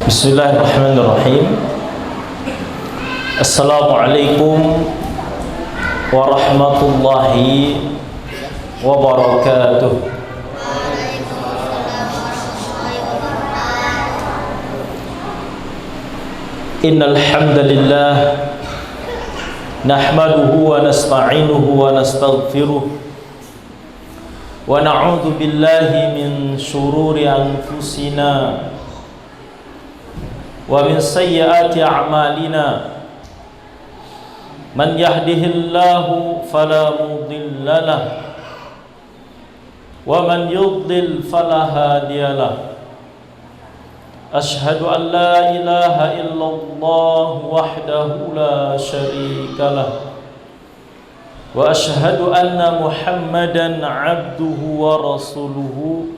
Bismillahirrahmanirrahim. Assalamualaikum warahmatullahi wabarakatuh. Innal hamdalillah nahmaduhu wa nasta'inuhu wa nastaghfiruh wa na'udzu billahi min shururi anfusina wa min sayyiati a'malina. Man yahdihillahu fala mudilla lahu wa man yudlil fala hadiyalah. Ashhadu an la ilaha illallah wahdahu la syarika lah wa ashhadu anna Muhammadan abduhu wa rasuluhu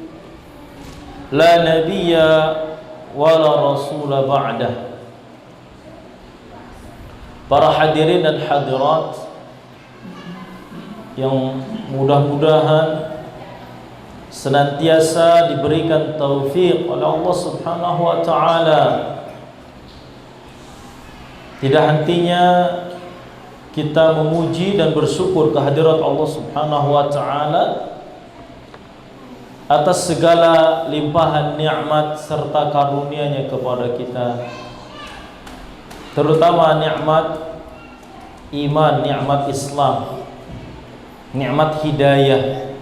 la nabiyya wa la rasula ba'dah. Para hadirin dan hadirat yang mudah-mudahan senantiasa diberikan taufik oleh Allah Subhanahu wa taala. Tidak hentinya kita memuji dan bersyukur kehadirat Allah Subhanahu wa taala atas segala limpahan nikmat serta karunia-Nya kepada kita. Terutama nikmat iman, nikmat Islam, nikmat hidayah.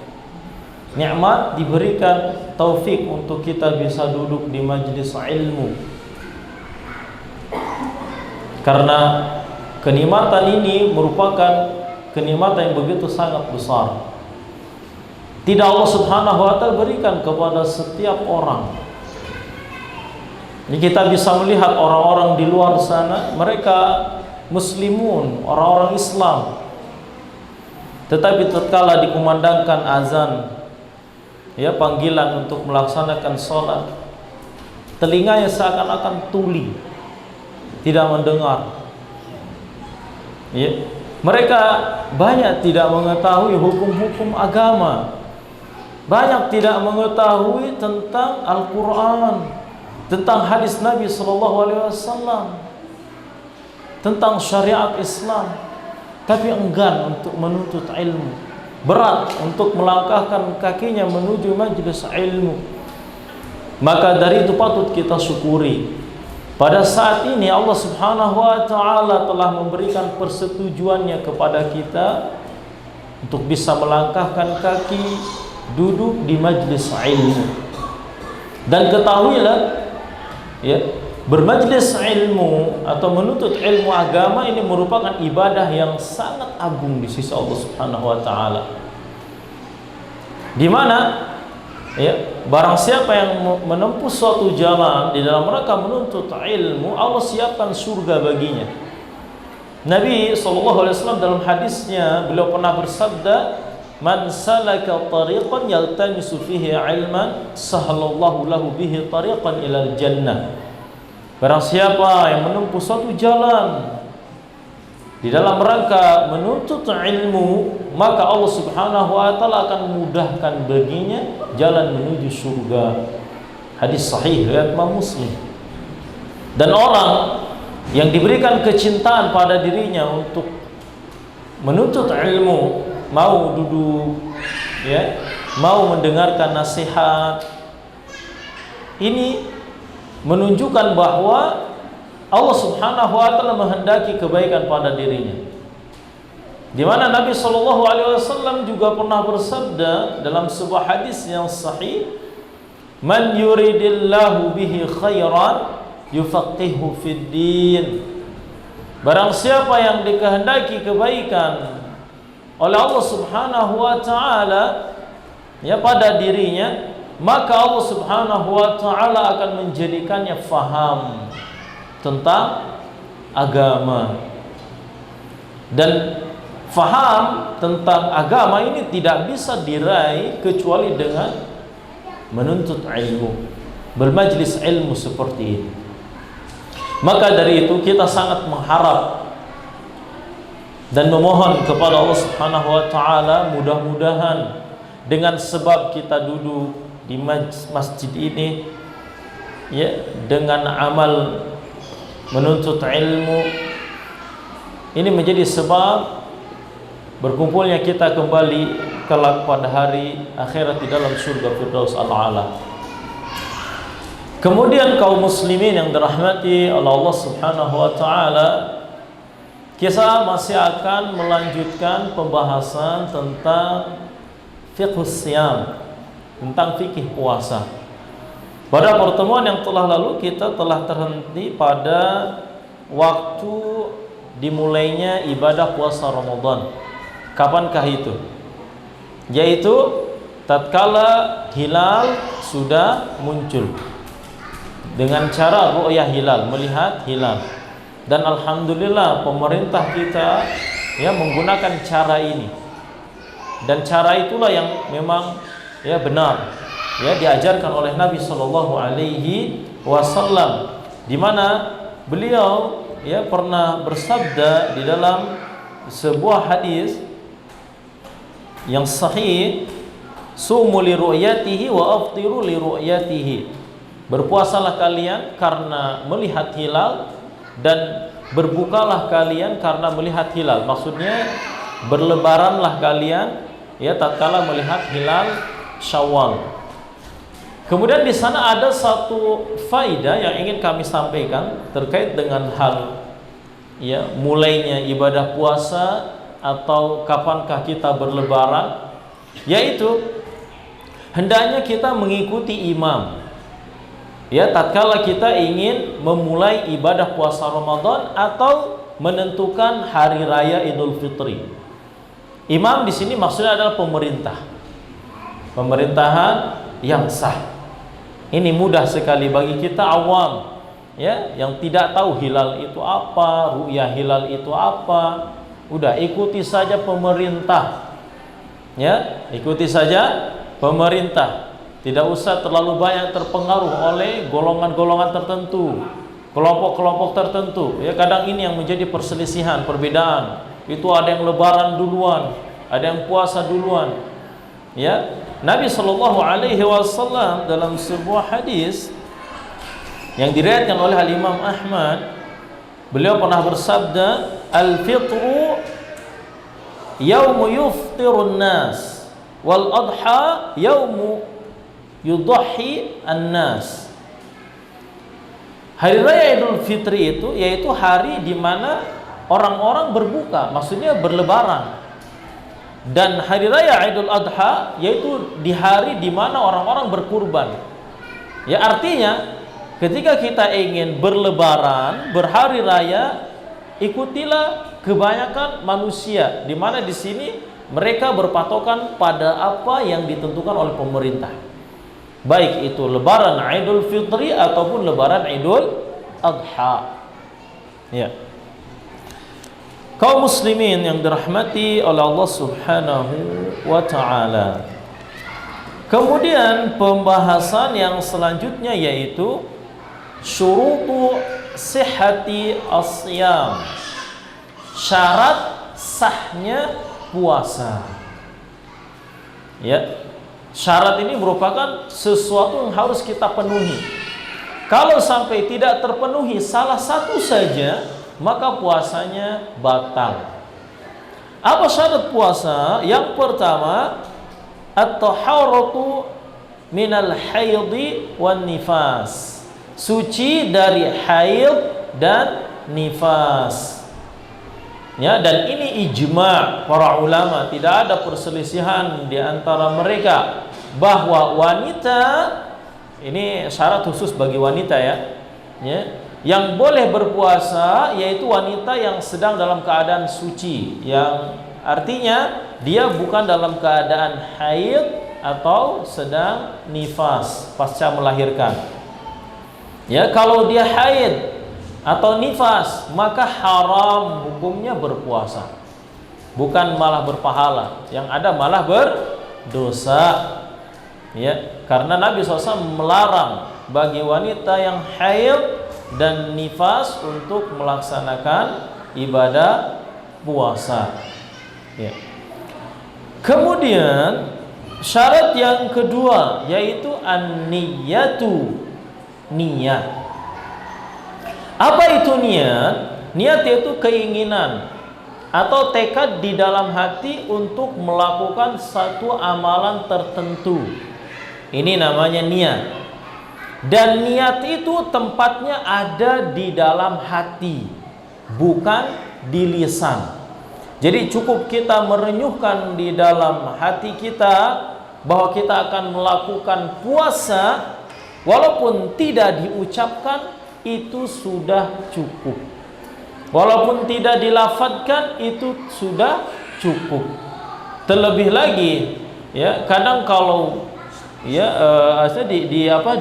Nikmat diberikan taufik untuk kita bisa duduk di majlis ilmu. Karena kenikmatan ini merupakan kenikmatan yang begitu sangat besar. Tidak Allah Subhanahu wa taala berikan kepada setiap orang. Jadi kita bisa melihat orang-orang di luar sana, mereka muslimun, orang-orang Islam. Tetapi tatkala dikumandangkan azan, ya, panggilan untuk melaksanakan sholat, telinganya seakan-akan tuli, tidak mendengar. Ya, mereka banyak tidak mengetahui hukum-hukum agama, banyak tidak mengetahui tentang Al-Quran, tentang hadis Nabi SAW, tentang syariat Islam, tapi enggan untuk menuntut ilmu, berat untuk melangkahkan kakinya menuju majlis ilmu. Maka dari itu patut kita syukuri. Pada saat ini Allah Subhanahu wa taala telah memberikan persetujuannya kepada kita untuk bisa melangkahkan kaki duduk di majlis ilmu. Dan ketahuilah, ya, bermajlis ilmu atau menuntut ilmu agama ini merupakan ibadah yang sangat agung di sisi Allah Subhanahu wa taala. Di mana, ya, barang siapa yang menempuh suatu jalan di dalam rangka menuntut ilmu, Allah siapkan surga baginya. Nabi SAW dalam hadisnya beliau pernah bersabda, "Man salaka tariqan yaltamisu fihi ilman, sahhalallahu lahu bihi tariqan ilal jannah." Barang siapa yang menempuh suatu jalan di dalam rangka menuntut ilmu, maka Allah Subhanahu wa taala akan mudahkan baginya jalan menuju surga. Hadis sahih riwayat Imam Muslim. Dan orang yang diberikan kecintaan pada dirinya untuk menuntut ilmu, mau duduk, ya, mau mendengarkan nasihat, ini menunjukkan bahwa Allah Subhanahu wa taala menghendaki kebaikan pada dirinya. Di mana Nabi SAW juga pernah bersabda dalam sebuah hadis yang sahih, "Man yuridillahu bihi khairan yufaqihu fid din." Barang siapa yang dikehendaki kebaikan oleh Allah Subhanahu wa taala, ya, pada dirinya, maka Allah Subhanahu wa taala akan menjadikannya faham tentang agama. Dan faham tentang agama ini tidak bisa diraih kecuali dengan menuntut ilmu, bermajlis ilmu seperti ini. Maka dari itu kita sangat mengharap dan memohon kepada Allah Subhanahu wa taala, mudah-mudahan dengan sebab kita duduk di masjid ini, ya, dengan amal menuntut ilmu, ini menjadi sebab berkumpulnya kita kembali kelak pada hari akhirat di dalam surga Firdaus al-A'la. Kemudian kaum muslimin yang dirahmati oleh Allah Subhanahu wa taala, kita masih akan melanjutkan pembahasan tentang fiqhus siyam, tentang fikih puasa. Pada pertemuan yang telah lalu kita telah terhenti pada waktu dimulainya ibadah puasa Ramadan. Kapankah itu? Yaitu tatkala hilal sudah muncul dengan cara ru'yah hilal, melihat hilal. Dan alhamdulillah pemerintah kita ya menggunakan cara ini. Dan cara itulah yang memang ya benar, ya diajarkan oleh Nabi sallallahu alaihi wasallam, di mana beliau ya pernah bersabda di dalam sebuah hadis yang sahih, sumu li ru'yatihi wa aftiru li ru'yatihi. Berpuasalah kalian karena melihat hilal dan berbukalah kalian karena melihat hilal. Maksudnya berlebaranlah kalian ya tatkala melihat hilal Syawal. Kemudian di sana ada satu faedah yang ingin kami sampaikan terkait dengan hal ya mulainya ibadah puasa atau kapankah kita berlebaran, yaitu hendaknya kita mengikuti imam. Ya, tatkala kita ingin memulai ibadah puasa Ramadan atau menentukan hari raya Idul Fitri. Imam di sini maksudnya adalah pemerintah. Pemerintahan yang sah. Ini mudah sekali bagi kita awam, ya, yang tidak tahu hilal itu apa, ru'yah hilal itu apa. Udah ikuti saja pemerintah. Ya, ikuti saja pemerintah. Tidak usah terlalu banyak terpengaruh oleh golongan-golongan tertentu, kelompok-kelompok tertentu. Ya, kadang ini yang menjadi perselisihan, perbedaan. Itu ada yang lebaran duluan, ada yang puasa duluan. Ya, Nabi sallallahu alaihi wasallam dalam sebuah hadis yang diriwayatkan oleh Al-Imam Ahmad, beliau pernah bersabda, "Al-fitru yaumu yuftirun nas, wal adha yaumu yudhahi an-nas." Hari raya Idul Fitri itu yaitu hari di mana orang-orang berbuka, maksudnya berlebaran. Dan hari raya Idul Adha yaitu di hari di mana orang-orang berkurban. Ya, artinya ketika kita ingin berlebaran, berhari raya, ikutilah kebanyakan manusia, di mana di sini mereka berpatokan pada apa yang ditentukan oleh pemerintah. Baik itu lebaran Idul Fitri ataupun lebaran Idul Adha. Ya. Kaum muslimin yang dirahmati oleh Allah Subhanahu wa taala. Kemudian pembahasan yang selanjutnya yaitu syurutu sihhati as-siyam. Syarat sahnya puasa. Ya. Syarat ini merupakan sesuatu yang harus kita penuhi. Kalau sampai tidak terpenuhi salah satu saja, maka puasanya batal. Apa syarat puasa? Yang pertama, at-taharatu minal haidhi wan nifas. Suci dari haid dan nifas. Ya, dan ini ijma' para ulama, tidak ada perselisihan di antara mereka bahwa wanita, ini syarat khusus bagi wanita ya. Ya, yang boleh berpuasa yaitu wanita yang sedang dalam keadaan suci, yang artinya dia bukan dalam keadaan haid atau sedang nifas pasca melahirkan. Ya, kalau dia haid atau nifas maka haram hukumnya berpuasa, bukan malah berpahala, yang ada malah berdosa. Ya, karena Nabi SAW melarang bagi wanita yang haid dan nifas untuk melaksanakan ibadah puasa. Ya. Kemudian syarat yang kedua yaitu an-niyatu niat. Apa itu niat? Niat itu keinginan atau tekad di dalam hati untuk melakukan satu amalan tertentu. Ini namanya niat. Dan niat itu tempatnya ada di dalam hati, bukan di lisan. Jadi cukup kita merenyuhkan di dalam hati kita bahwa kita akan melakukan puasa, walaupun tidak diucapkan, itu sudah cukup. Walaupun tidak dilafadzkan, itu sudah cukup. Terlebih lagi, ya, kadang kalau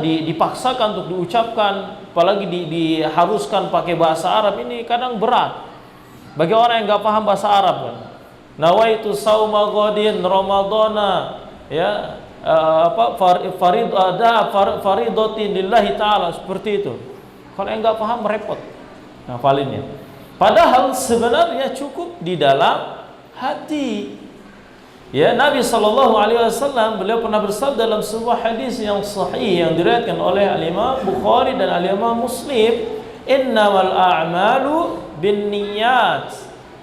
dipaksakan untuk diucapkan, apalagi diharuskan pakai bahasa Arab, ini kadang berat bagi orang yang nggak paham bahasa Arab kan. Nawaitu sauma ghadin ramadhana, ya, faridatin lillahi ta'ala, seperti itu. Kalau yang nggak paham repot ngafalinnya. Padahal sebenarnya cukup di dalam hati. Ya, Nabi SAW beliau pernah bersabda dalam sebuah hadis yang sahih yang diriwayatkan oleh Al-Imam Bukhari dan Al-Imam Muslim, innamal a'malu binniyat.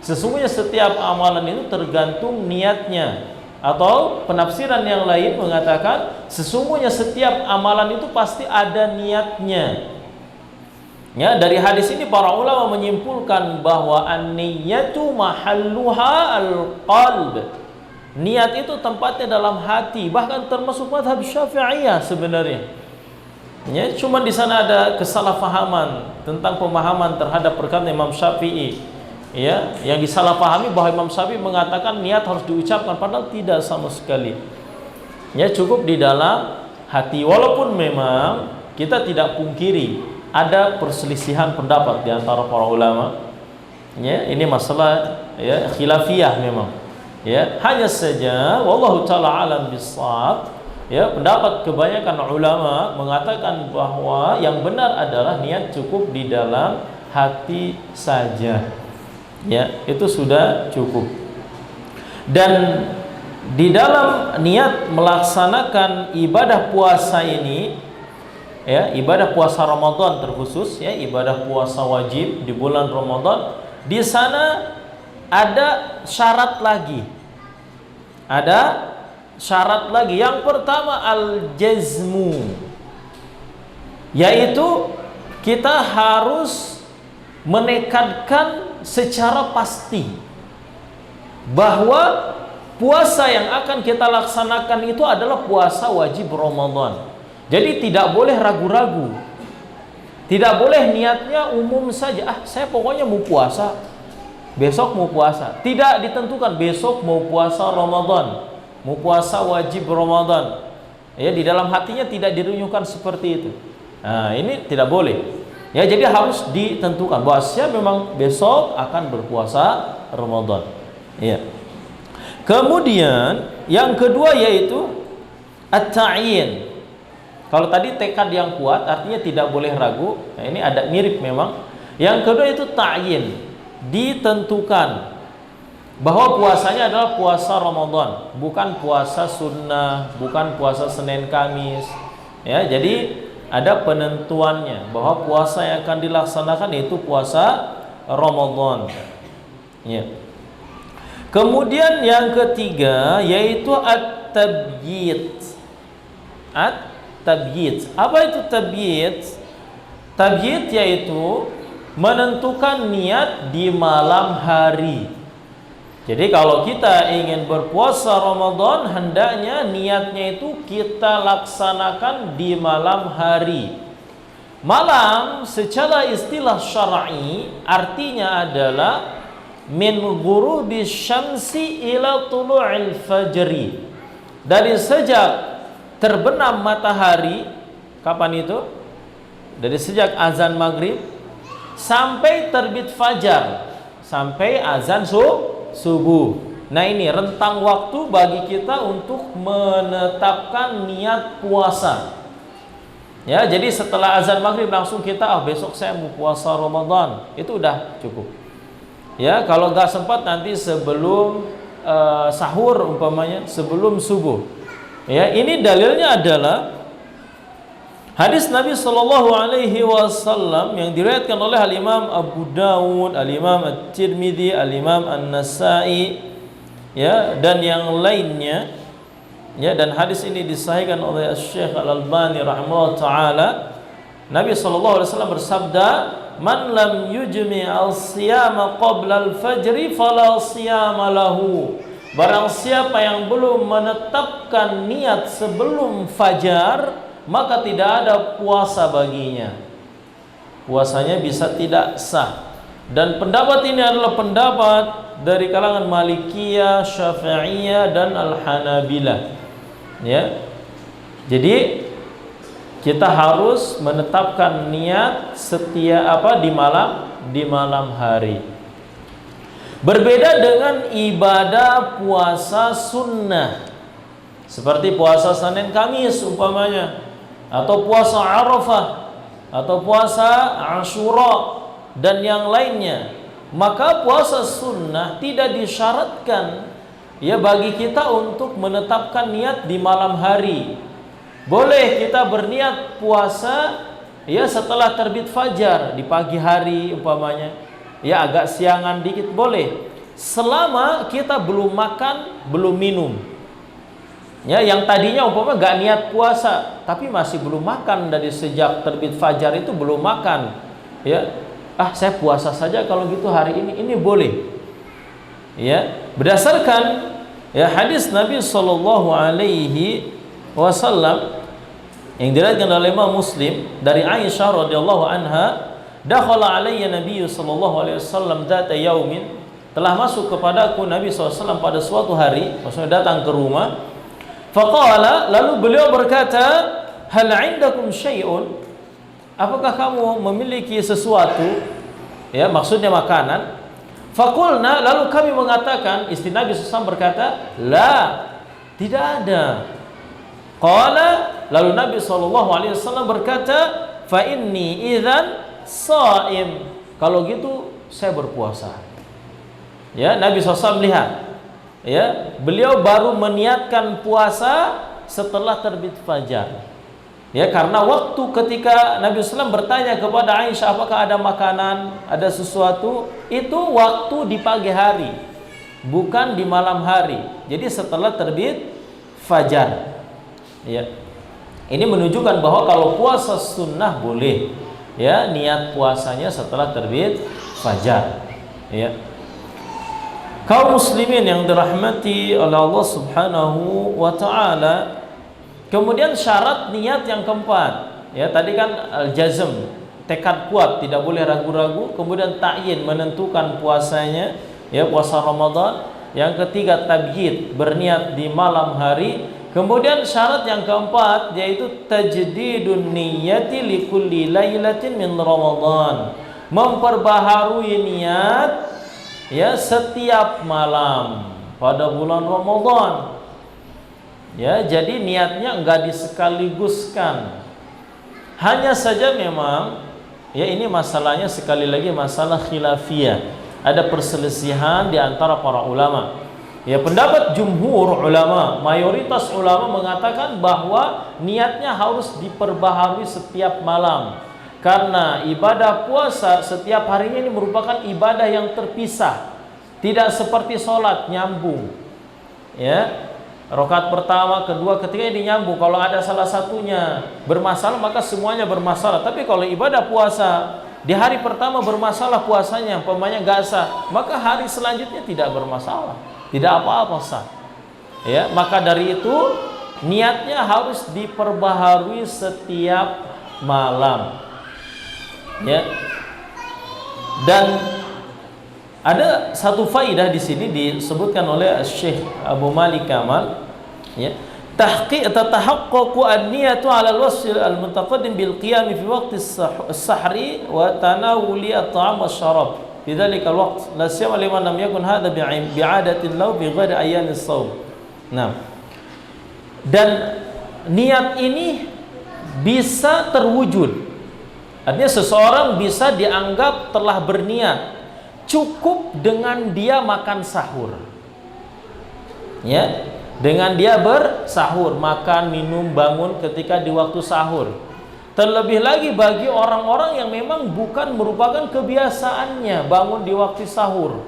Sesungguhnya setiap amalan itu tergantung niatnya. Atau penafsiran yang lain mengatakan sesungguhnya setiap amalan itu pasti ada niatnya. Ya, dari hadis ini para ulama menyimpulkan bahwa an-niyatu mahalluha al-qalb. Niat itu tempatnya dalam hati, bahkan termasuk mazhab Syafi'iyah sebenarnya. Ya, cuma di sana ada kesalahpahaman tentang pemahaman terhadap perkataan Imam Syafi'i. Ya, yang disalahpahami bahwa Imam Syafi'i mengatakan niat harus diucapkan, padahal tidak sama sekali. Ya, cukup di dalam hati. Walaupun memang kita tidak pungkiri ada perselisihan pendapat di antara para ulama. Ya, ini masalah ya khilafiyah memang. Ya, hanya saja wallahu taala alam bissawab. Ya, pendapat kebanyakan ulama mengatakan bahwa yang benar adalah niat cukup di dalam hati saja. Ya, itu sudah cukup. Dan di dalam niat melaksanakan ibadah puasa ini, ya, ibadah puasa Ramadan terkhusus, ya, ibadah puasa wajib di bulan Ramadan, di sana ada syarat lagi. Ada syarat lagi. Yang pertama al-jazmu, yaitu kita harus menekadkan secara pasti bahwa puasa yang akan kita laksanakan itu adalah puasa wajib Ramadan. Jadi tidak boleh ragu-ragu. Tidak boleh niatnya umum saja. Saya pokoknya mau puasa, besok mau puasa. Tidak ditentukan besok mau puasa Ramadan, mau puasa wajib Ramadan. Ya, di dalam hatinya tidak dirunyuhkan seperti itu. Nah, ini tidak boleh. Ya, jadi harus ditentukan bahwa saya memang besok akan berpuasa Ramadan. Ya. Kemudian yang kedua yaitu at-ta'yin. Kalau tadi tekad yang kuat artinya tidak boleh ragu. Nah, ini ada mirip memang. Yang kedua itu ta'yin, ditentukan bahwa puasanya adalah puasa Ramadan, bukan puasa sunnah, bukan puasa Senin Kamis. Ya, jadi ada penentuannya bahwa puasa yang akan dilaksanakan yaitu puasa Ramadan. Ya. Kemudian yang ketiga yaitu at-tabyid. Tabyid. Apa itu tabyid? Tabyid yaitu menentukan niat di malam hari. Jadi kalau kita ingin berpuasa Ramadan, hendaknya niatnya itu kita laksanakan di malam hari. Malam secara istilah syar'i artinya adalah min ghurubis syamsi ila tulu'il fajri. Dari sejak terbenam matahari, kapan itu? Dari sejak azan maghrib sampai terbit fajar, sampai azan subuh. Nah, ini rentang waktu bagi kita untuk menetapkan niat puasa. Ya, jadi setelah azan maghrib langsung kita besok saya mau puasa Ramadan, itu udah cukup. Ya, kalau nggak sempat nanti sebelum sahur umpamanya, sebelum subuh. Ya, ini dalilnya adalah Hadis Nabi Shallallahu Alaihi Wasallam yang diriwayatkan oleh Al Imam Abu Dawud, Al Imam At-Tirmidzi, Al Imam An-Nasai, ya, dan yang lainnya, ya, dan hadis ini disahihkan oleh Syekh Al Albani rahimahullah taala. Nabi Shallallahu Alaihi Wasallam bersabda, "Man lam yujmi al-siyama qabla al-fajri fala siyama lahu." Barang siapa yang belum menetapkan niat sebelum fajar, maka tidak ada puasa baginya. Puasanya bisa tidak sah. Dan pendapat ini adalah pendapat dari kalangan Malikiyah, Syafi'iyah, dan Al-Hanabilah. Ya. Jadi kita harus menetapkan niat di malam hari. Berbeda dengan ibadah puasa sunnah, seperti puasa Senin Kamis umpamanya, atau puasa Arafah, atau puasa Ashura, dan yang lainnya. Maka puasa sunnah tidak disyaratkan, ya, bagi kita untuk menetapkan niat di malam hari. Boleh kita berniat puasa, ya, setelah terbit fajar di pagi hari umpamanya, ya, agak siangan dikit boleh, selama kita belum makan, belum minum. Ya, yang tadinya umpama gak niat puasa, tapi masih belum makan dari sejak terbit fajar itu belum makan. Ya, saya puasa saja kalau gitu hari ini boleh. Ya, berdasarkan, ya, hadis Nabi Shallallahu Alaihi Wasallam yang diriwayatkan oleh Imam Muslim dari Aisyah radhiyallahu anha, dakhala alayya Nabi sallallahu alaihi wasallam dzata yaumin, telah masuk kepadaku Nabi SAW pada suatu hari, maksudnya datang ke rumah. Faqala, lalu beliau berkata, hal indakum syai'un, apakah kamu memiliki sesuatu, ya, maksudnya makanan. Faqulna, lalu kami mengatakan, istri Nabi SAW berkata, la, tidak ada. Qala, lalu Nabi SAW berkata, fa inni idzan shaim, kalau gitu saya berpuasa. Ya, Nabi SAW melihat, ya, beliau baru meniatkan puasa setelah terbit fajar. Ya, karena waktu ketika Nabi SAW bertanya kepada Aisyah apakah ada makanan, ada sesuatu, itu waktu di pagi hari, bukan di malam hari. Jadi setelah terbit fajar. Ya, ini menunjukkan bahwa kalau puasa sunnah boleh, ya, niat puasanya setelah terbit fajar. Ya, kaum muslimin yang dirahmati oleh Allah Subhanahu wa taala. Kemudian syarat niat yang keempat, ya, tadi kan al-jazm, tekad kuat, tidak boleh ragu-ragu. Kemudian ta'yin, menentukan puasanya, ya, puasa Ramadan. Yang ketiga tabyid, berniat di malam hari. Kemudian syarat yang keempat yaitu tajdidun niyyati likulli lailatin min Ramadan, memperbaharui niat, ya, setiap malam pada bulan Ramadan. Ya, jadi niatnya enggak disekaliguskan. Hanya saja memang, ya, ini masalahnya sekali lagi masalah khilafiyah. Ada perselisihan di antara para ulama. Ya, pendapat jumhur ulama, mayoritas ulama mengatakan bahwa niatnya harus diperbaharui setiap malam. Karena ibadah puasa setiap harinya ini merupakan ibadah yang terpisah. Tidak seperti sholat nyambung. Ya, rakaat pertama, kedua, ketiga ini nyambung. Kalau ada salah satunya bermasalah, maka semuanya bermasalah. Tapi kalau ibadah puasa, di hari pertama bermasalah puasanya, umpamanya gak sah, maka hari selanjutnya tidak bermasalah, tidak apa-apa sah. Ya, maka dari itu niatnya harus diperbaharui setiap malam. Ya, dan ada satu faidah di sini disebutkan oleh Syekh Abu Malik Kamal, ya, tahaqqaqu an-niyatu 'ala al-wasf al-mutaqaddim bil qiyam fi waqti as-sahri wa tanawuli at-ta'am wasyarab fi dhalika al-waqt la siyama liman lam yakun hadha bi'adatin law bi ghairi ayyam as-shaum. Nah, dan niat ini bisa terwujud, artinya seseorang bisa dianggap telah berniat cukup dengan dia makan sahur. Ya, dengan dia bersahur, makan, minum, bangun ketika di waktu sahur. Terlebih lagi bagi orang-orang yang memang bukan merupakan kebiasaannya bangun di waktu sahur.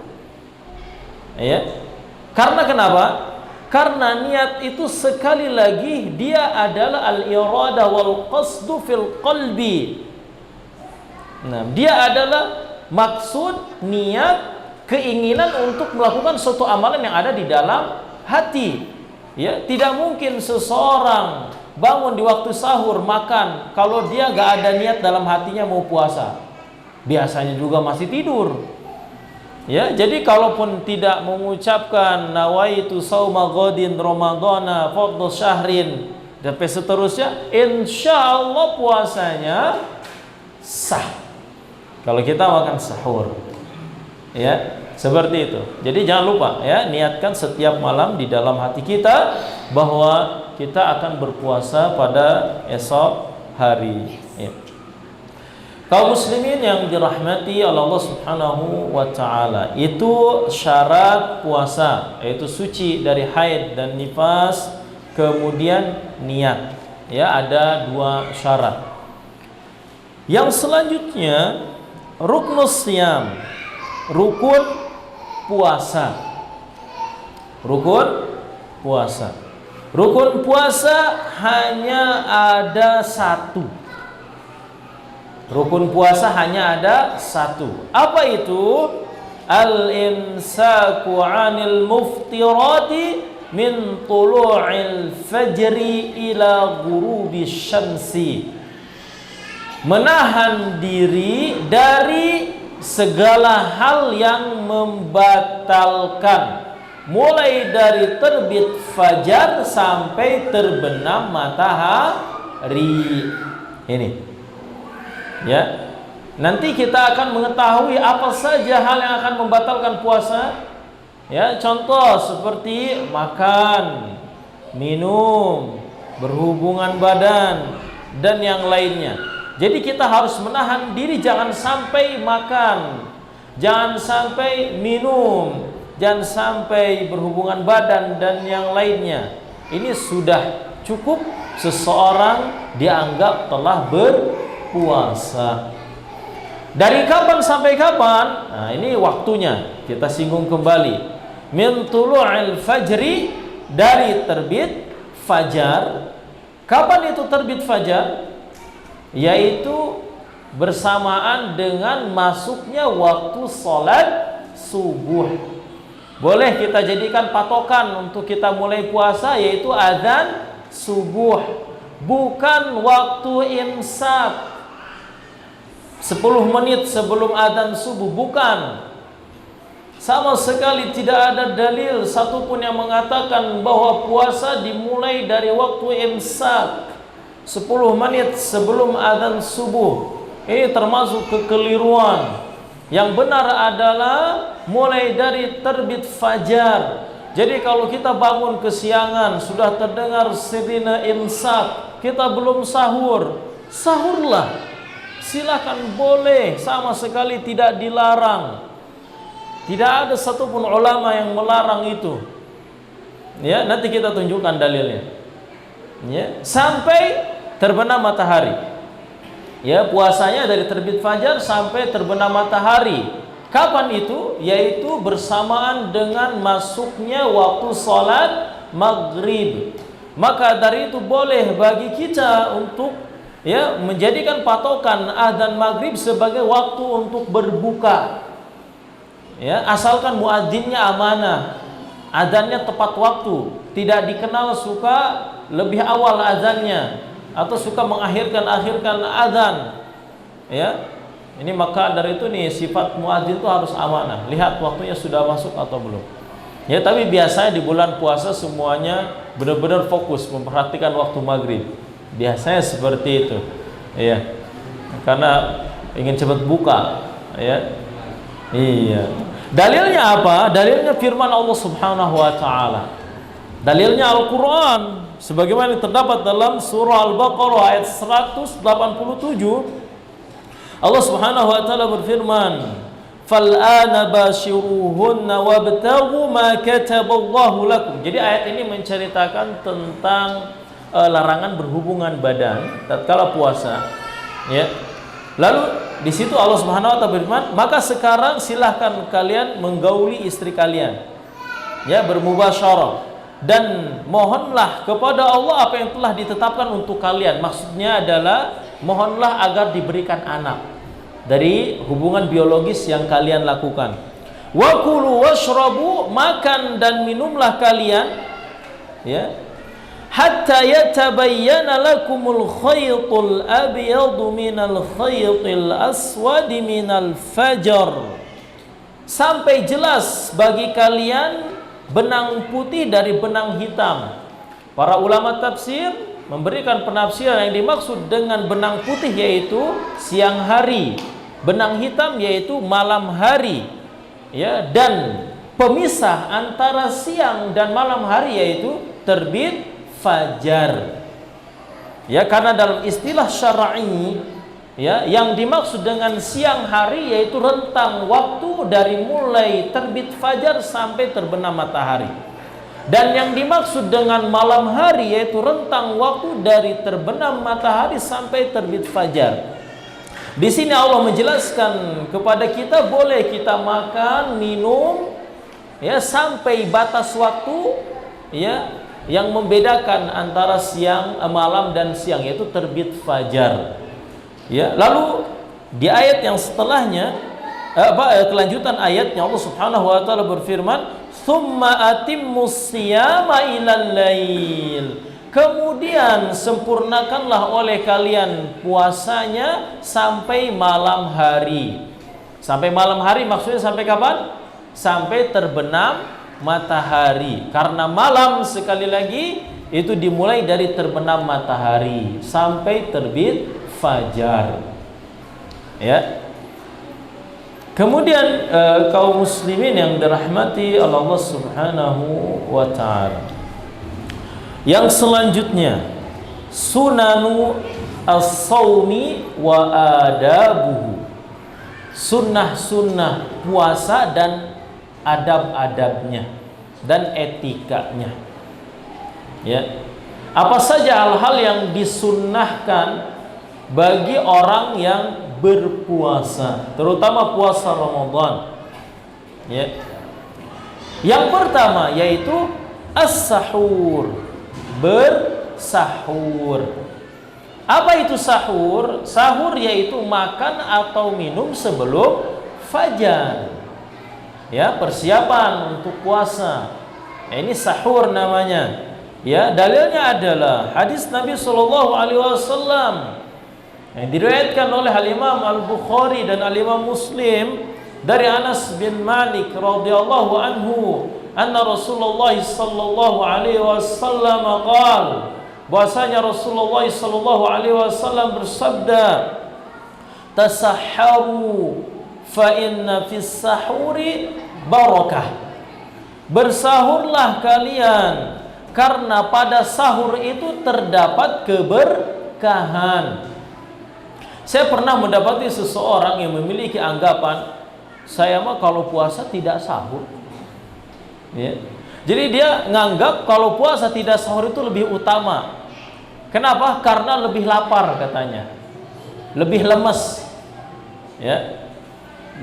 Ya. Karena kenapa? Karena niat itu sekali lagi dia adalah al-iradah wal qasdu fil qalbi. Nah, dia adalah maksud, niat, keinginan untuk melakukan suatu amalan yang ada di dalam hati. Ya, tidak mungkin seseorang bangun di waktu sahur makan kalau dia gak ada niat dalam hatinya mau puasa. Biasanya juga masih tidur. Ya, jadi kalaupun tidak mengucapkan nawaitu sauma ghadin ramadhana fardhu syahrin dan seterusnya, insyaallah puasanya sah. Kalau kita makan sahur. Ya, seperti itu. Jadi jangan lupa ya, niatkan setiap malam di dalam hati kita bahwa kita akan berpuasa pada esok hari. Ya. Kaum muslimin yang dirahmati oleh Allah Subhanahu wa taala, itu syarat puasa yaitu suci dari haid dan nifas, kemudian niat. Ya, ada 2 syarat. Yang selanjutnya ruknus shiyam, rukun puasa. Rukun puasa. Rukun puasa hanya ada 1. Rukun puasa hanya ada 1. Apa itu? Al-imsaku 'anil muftirati min tulu'il fajri ila ghurubi syamsi. Menahan diri dari segala hal yang membatalkan, mulai dari terbit fajar sampai terbenam matahari. Ini ya, nanti kita akan mengetahui apa saja hal yang akan membatalkan puasa. Ya, contoh seperti makan, minum, berhubungan badan dan yang lainnya. Jadi kita harus menahan diri, jangan sampai makan, jangan sampai minum, jangan sampai berhubungan badan dan yang lainnya. Ini sudah cukup seseorang dianggap telah berpuasa. Dari kapan sampai kapan? Nah, ini waktunya kita singgung kembali. Min tulu'il fajri, dari terbit fajar. Kapan itu terbit fajar? Yaitu bersamaan dengan masuknya waktu sholat subuh. Boleh kita jadikan patokan untuk kita mulai puasa, yaitu azan subuh, bukan waktu imsak 10 menit sebelum azan subuh, bukan. Sama sekali tidak ada dalil satupun yang mengatakan bahwa puasa dimulai dari waktu imsak 10 menit sebelum azan subuh. Ini termasuk kekeliruan. Yang benar adalah mulai dari terbit fajar. Jadi kalau kita bangun kesiangan, sudah terdengar sirine imsak, kita belum sahur, sahurlah. Silakan, boleh, sama sekali tidak dilarang. Tidak ada satupun ulama yang melarang itu. Ya, nanti kita tunjukkan dalilnya. Ya, sampai terbenam matahari. Ya, puasanya dari terbit fajar sampai terbenam matahari. Kapan itu? Yaitu bersamaan dengan masuknya waktu sholat maghrib. Maka dari itu boleh bagi kita untuk ya menjadikan patokan azan maghrib sebagai waktu untuk berbuka. Ya, asalkan muadzinnya amanah, azannya tepat waktu, tidak dikenal suka lebih awal azannya atau suka mengakhirkan azan. Ya, ini maka dari itu nih sifat muadzin itu harus amanah. Lihat waktunya sudah masuk atau belum. Ya, tapi biasanya di bulan puasa semuanya benar-benar fokus memperhatikan waktu maghrib. Biasanya seperti itu. Ya, karena ingin cepat buka. Ya, iya. Dalilnya apa? Dalilnya firman Allah Subhanahu wa taala. Dalilnya Al-Qur'an sebagaimana terdapat dalam surah Al-Baqarah ayat 187. Allah Subhanahu wa taala berfirman, "Fal'ana bashiruhunna wabtaghu ma kataballahu lakum." Jadi ayat ini menceritakan tentang larangan berhubungan badan tatkala puasa, ya. Lalu di situ Allah Subhanahu wa taala berfirman, maka sekarang silahkan kalian menggauli istri kalian, ya, bermubasyarah, dan mohonlah kepada Allah apa yang telah ditetapkan untuk kalian. Maksudnya adalah mohonlah agar diberikan anak dari hubungan biologis yang kalian lakukan. Wa kulu washrabu, makan dan minumlah kalian, ya, hatta yatabayyana lakumul khaytul abyadu minal khaytil aswadi minal fajr, sampai jelas bagi kalian benang putih dari benang hitam. Para ulama tafsir memberikan penafsiran yang dimaksud dengan benang putih yaitu siang hari, benang hitam yaitu malam hari, ya, dan pemisah antara siang dan malam hari yaitu terbit fajar. Ya, karena dalam istilah syar'i, ya, yang dimaksud dengan siang hari yaitu rentang waktu dari mulai terbit fajar sampai terbenam matahari. Dan yang dimaksud dengan malam hari yaitu rentang waktu dari terbenam matahari sampai terbit fajar. Di sini Allah menjelaskan kepada kita boleh kita makan, minum, ya, sampai batas waktu, ya, yang membedakan antara siang, malam dan siang yaitu terbit fajar. Ya, lalu di ayat yang setelahnya, kelanjutan ayatnya Allah Subhanahu wa taala berfirman, "Tsumma atimmus siyama ilal lail." Kemudian sempurnakanlah oleh kalian puasanya sampai malam hari. Sampai malam hari maksudnya sampai kapan? Sampai terbenam matahari. Karena malam sekali lagi itu dimulai dari terbenam matahari sampai terbit fajar. Ya. Kemudian kaum muslimin yang dirahmati Allah Subhanahu wa taala. Yang selanjutnya, sunanu as-saumi wa adabuhu. Sunnah-sunnah puasa dan adab-adabnya dan etikanya. Ya. Apa saja hal-hal yang disunnahkan bagi orang yang berpuasa, terutama puasa Ramadan. Ya. Yang pertama yaitu as-sahur, bersahur. Apa itu sahur? Sahur yaitu makan atau minum sebelum fajar. Ya, persiapan untuk puasa. Ini sahur namanya. Ya, dalilnya adalah hadis Nabi sallallahu alaihi wasallam yang diriwayatkan oleh Al-Imam Al-Bukhari dan Al-Imam Muslim dari Anas bin Malik radhiyallahu anhu, anna Rasulullah sallallahu alaihi wasallam qala, bahwasanya Rasulullah sallallahu alaihi wasallam bersabda, tasahharu fa inna fis sahuri barakah. Bersahurlah kalian karena pada sahur itu terdapat keberkahan. Saya pernah mendapati seseorang yang memiliki anggapan, saya mah kalau puasa tidak sahur. Ya. Jadi dia nganggap kalau puasa tidak sahur itu lebih utama. Kenapa? Karena lebih lapar katanya, lebih lemes, ya.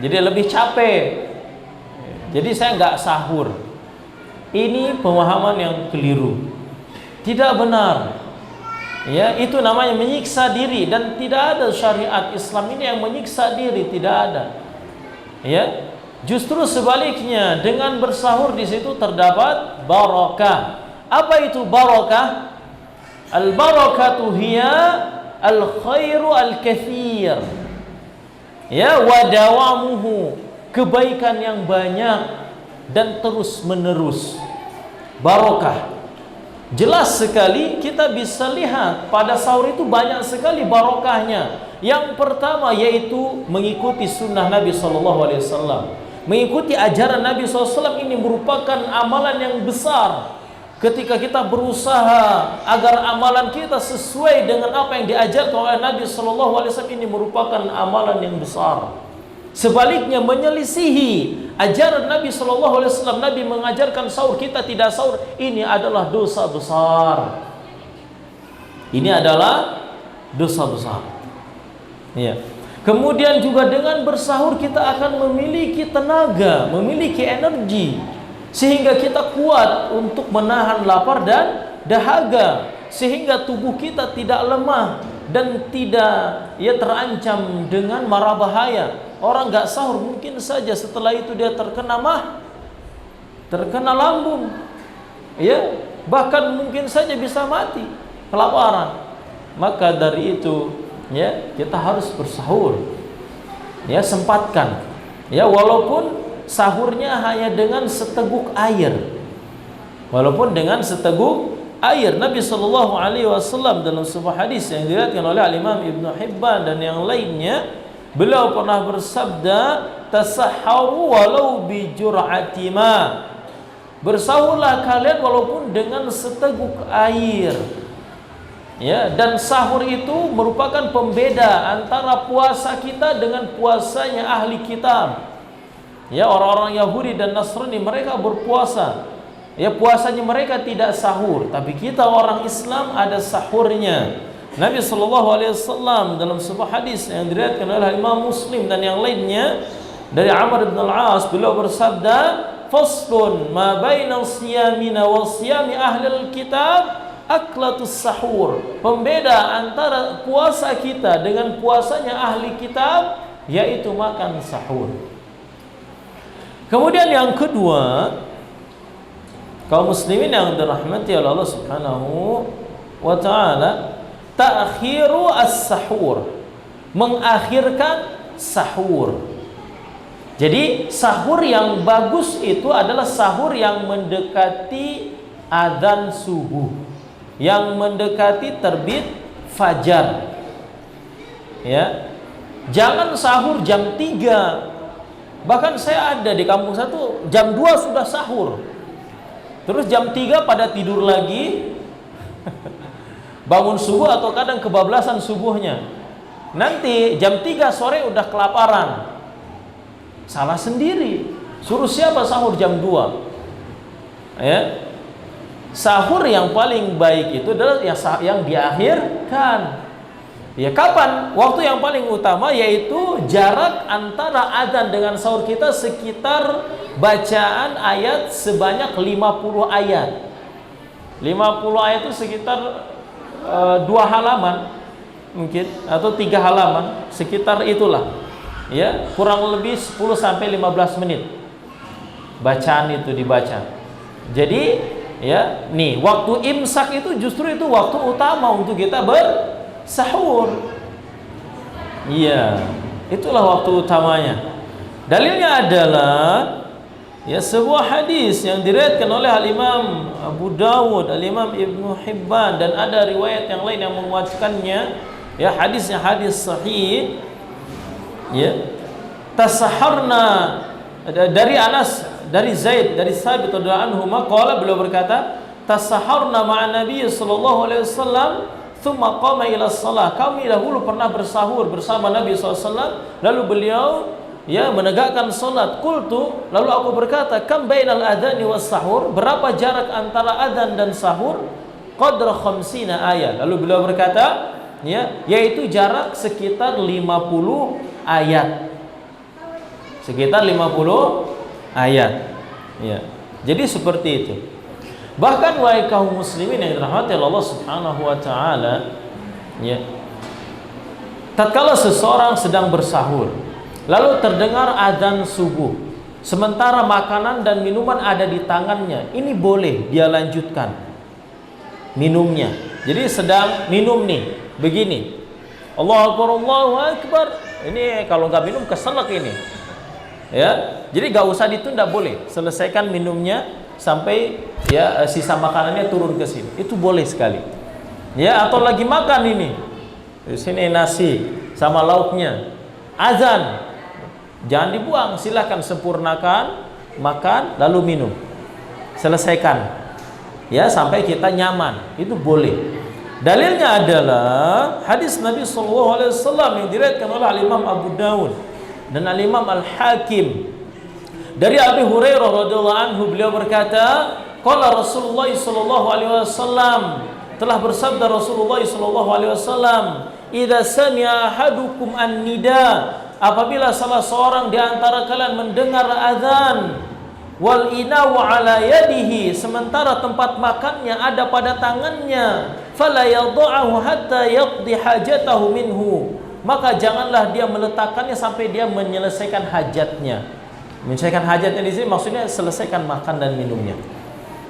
Jadi lebih capek. Jadi saya nggak sahur. Ini pemahaman yang keliru, tidak benar. Ya, itu namanya menyiksa diri dan tidak ada syariat Islam ini yang menyiksa diri, tidak ada. Ya. Justru sebaliknya, dengan bersahur di situ terdapat barakah. Apa itu barakah? Al-barakatu hiya al-khairu al-katsir. Ya, wa dawamuhu, kebaikan yang banyak dan terus menerus. Barakah. Jelas sekali kita bisa lihat pada sahur itu banyak sekali barakahnya. Yang pertama yaitu mengikuti sunnah Nabi SAW. Mengikuti ajaran Nabi SAW ini merupakan amalan yang besar. Ketika kita berusaha agar amalan kita sesuai dengan apa yang diajarkan oleh Nabi SAW, ini merupakan amalan yang besar. Sebaliknya menyelisihi ajaran Nabi SAW, Nabi mengajarkan sahur, kita tidak sahur, ini adalah dosa besar. Ini adalah dosa besar. Ya. Kemudian juga dengan bersahur kita akan memiliki tenaga, memiliki energi, sehingga kita kuat untuk menahan lapar dan dahaga, sehingga tubuh kita tidak lemah dan tidak terancam dengan mara bahaya. Orang nggak sahur mungkin saja setelah itu dia terkena lambung, ya, bahkan mungkin saja bisa mati kelaparan. Maka dari itu, ya, kita harus bersahur, ya, sempatkan, ya, walaupun sahurnya hanya dengan seteguk air, Nabi Shallallahu Alaihi Wasallam dalam sebuah hadis yang diriwayatkan oleh Imam Ibnu Hibban dan yang lainnya, beliau pernah bersabda, tasahharu walau bi jur'ati ma, bersahurlah kalian walaupun dengan seteguk air. Ya, dan sahur itu merupakan pembeda antara puasa kita dengan puasanya ahli kitab. Ya, orang-orang Yahudi dan Nasrani mereka berpuasa. Ya, puasanya mereka tidak sahur, tapi kita orang Islam ada sahurnya. Nabi Shallallahu Alaihi Wasallam dalam sebuah hadis yang diriwayatkan oleh Imam Muslim dan yang lainnya dari Amr bin Al-As, beliau bersabda, faslun ma baina siyamina wa siyami ahli kitab aklatus sahur, pembeda antara puasa kita dengan puasanya ahli kitab, yaitu makan sahur. Kemudian yang kedua, kaum muslimin yang dirahmati oleh Allah Subhanahu wa taala, ta'khiru as-sahur, mengakhirkan sahur. Jadi sahur yang bagus itu adalah sahur yang mendekati adzan subuh, yang mendekati terbit fajar. Ya. Jangan sahur jam 3. Bahkan saya ada di kampung satu jam 2 sudah sahur. Terus jam 3 pada tidur lagi. Bangun subuh atau kadang kebablasan subuhnya. Nanti jam 3 sore udah kelaparan. Salah sendiri. Suruh siapa sahur jam 2? Ya. Sahur yang paling baik itu adalah yang diakhirkan. Ya, kapan? Waktu yang paling utama yaitu jarak antara adzan dengan sahur kita sekitar bacaan ayat sebanyak 50 ayat. 50 ayat itu sekitar 2 halaman mungkin atau 3 halaman, sekitar itulah. Ya, kurang lebih 10 sampai 15 menit bacaan itu dibaca. Jadi, ya, nih waktu imsak itu justru itu waktu utama untuk kita bersahur. Iya, itulah waktu utamanya. Dalilnya adalah ya sebuah hadis yang diriwayatkan oleh Al-Imam Abu Dawud, Al-Imam Ibnu Hibban, dan ada riwayat yang lain yang menguatkannya. Ya, hadisnya hadis sahih. Ya, tasaharna dari Anas, dari Zaid, dari Sabit radhiyallahu anhu, maqala, beliau berkata, tasaharna ma'an Nabi sallallahu alaihi wasallam thumma qama ila shalah. Kami dahulu pernah bersahur bersama Nabi SAW, lalu beliau ya menegakkan salat. Qultu, lalu aku berkata, kam bainal adzani was sahur, berapa jarak antara adzan dan sahur? Qadra 50 ayat. Lalu beliau berkata, ya, yaitu jarak sekitar 50 ayat. Sekitar 50 ayat. Ya. Jadi seperti itu. Bahkan wahai kaum muslimin yang dirahmati Allah Subhanahu wa taala, ya. Tatkala seseorang sedang bersahur, lalu terdengar adzan subuh, sementara makanan dan minuman ada di tangannya, ini boleh dia lanjutkan minumnya. Jadi sedang minum nih, begini, Allahu Akbar, Allahu Akbar. Ini kalau nggak minum keselak ini. Ya, jadi nggak usah ditunda, boleh selesaikan minumnya sampai ya sisa makanannya turun ke sini. Itu boleh sekali. Ya, atau lagi makan ini. Di sini nasi sama lauknya. Azan. Jangan dibuang, silakan sempurnakan, makan lalu minum. Selesaikan. Ya, sampai kita nyaman. Itu boleh. Dalilnya adalah hadis Nabi SAW yang diriwayatkan oleh Imam Abu Dawud dan Imam Al-Hakim dari Abi Hurairah radhiyallahu anhu, beliau berkata, qala Rasulullah sallallahu alaihi wasallam, telah bersabda Rasulullah sallallahu alaihi wasallam, "Idza sami'a ahadukum an-nida," apabila salah seorang di antara kalian mendengar azan, wal inawu ala yadihi, sementara tempat makannya ada pada tangannya, fala yadha'uhu hatta yaqdi hajatahu minhu, maka janganlah dia meletakkannya sampai dia menyelesaikan hajatnya. Menyelesaikan hajatnya di sini maksudnya selesaikan makan dan minumnya.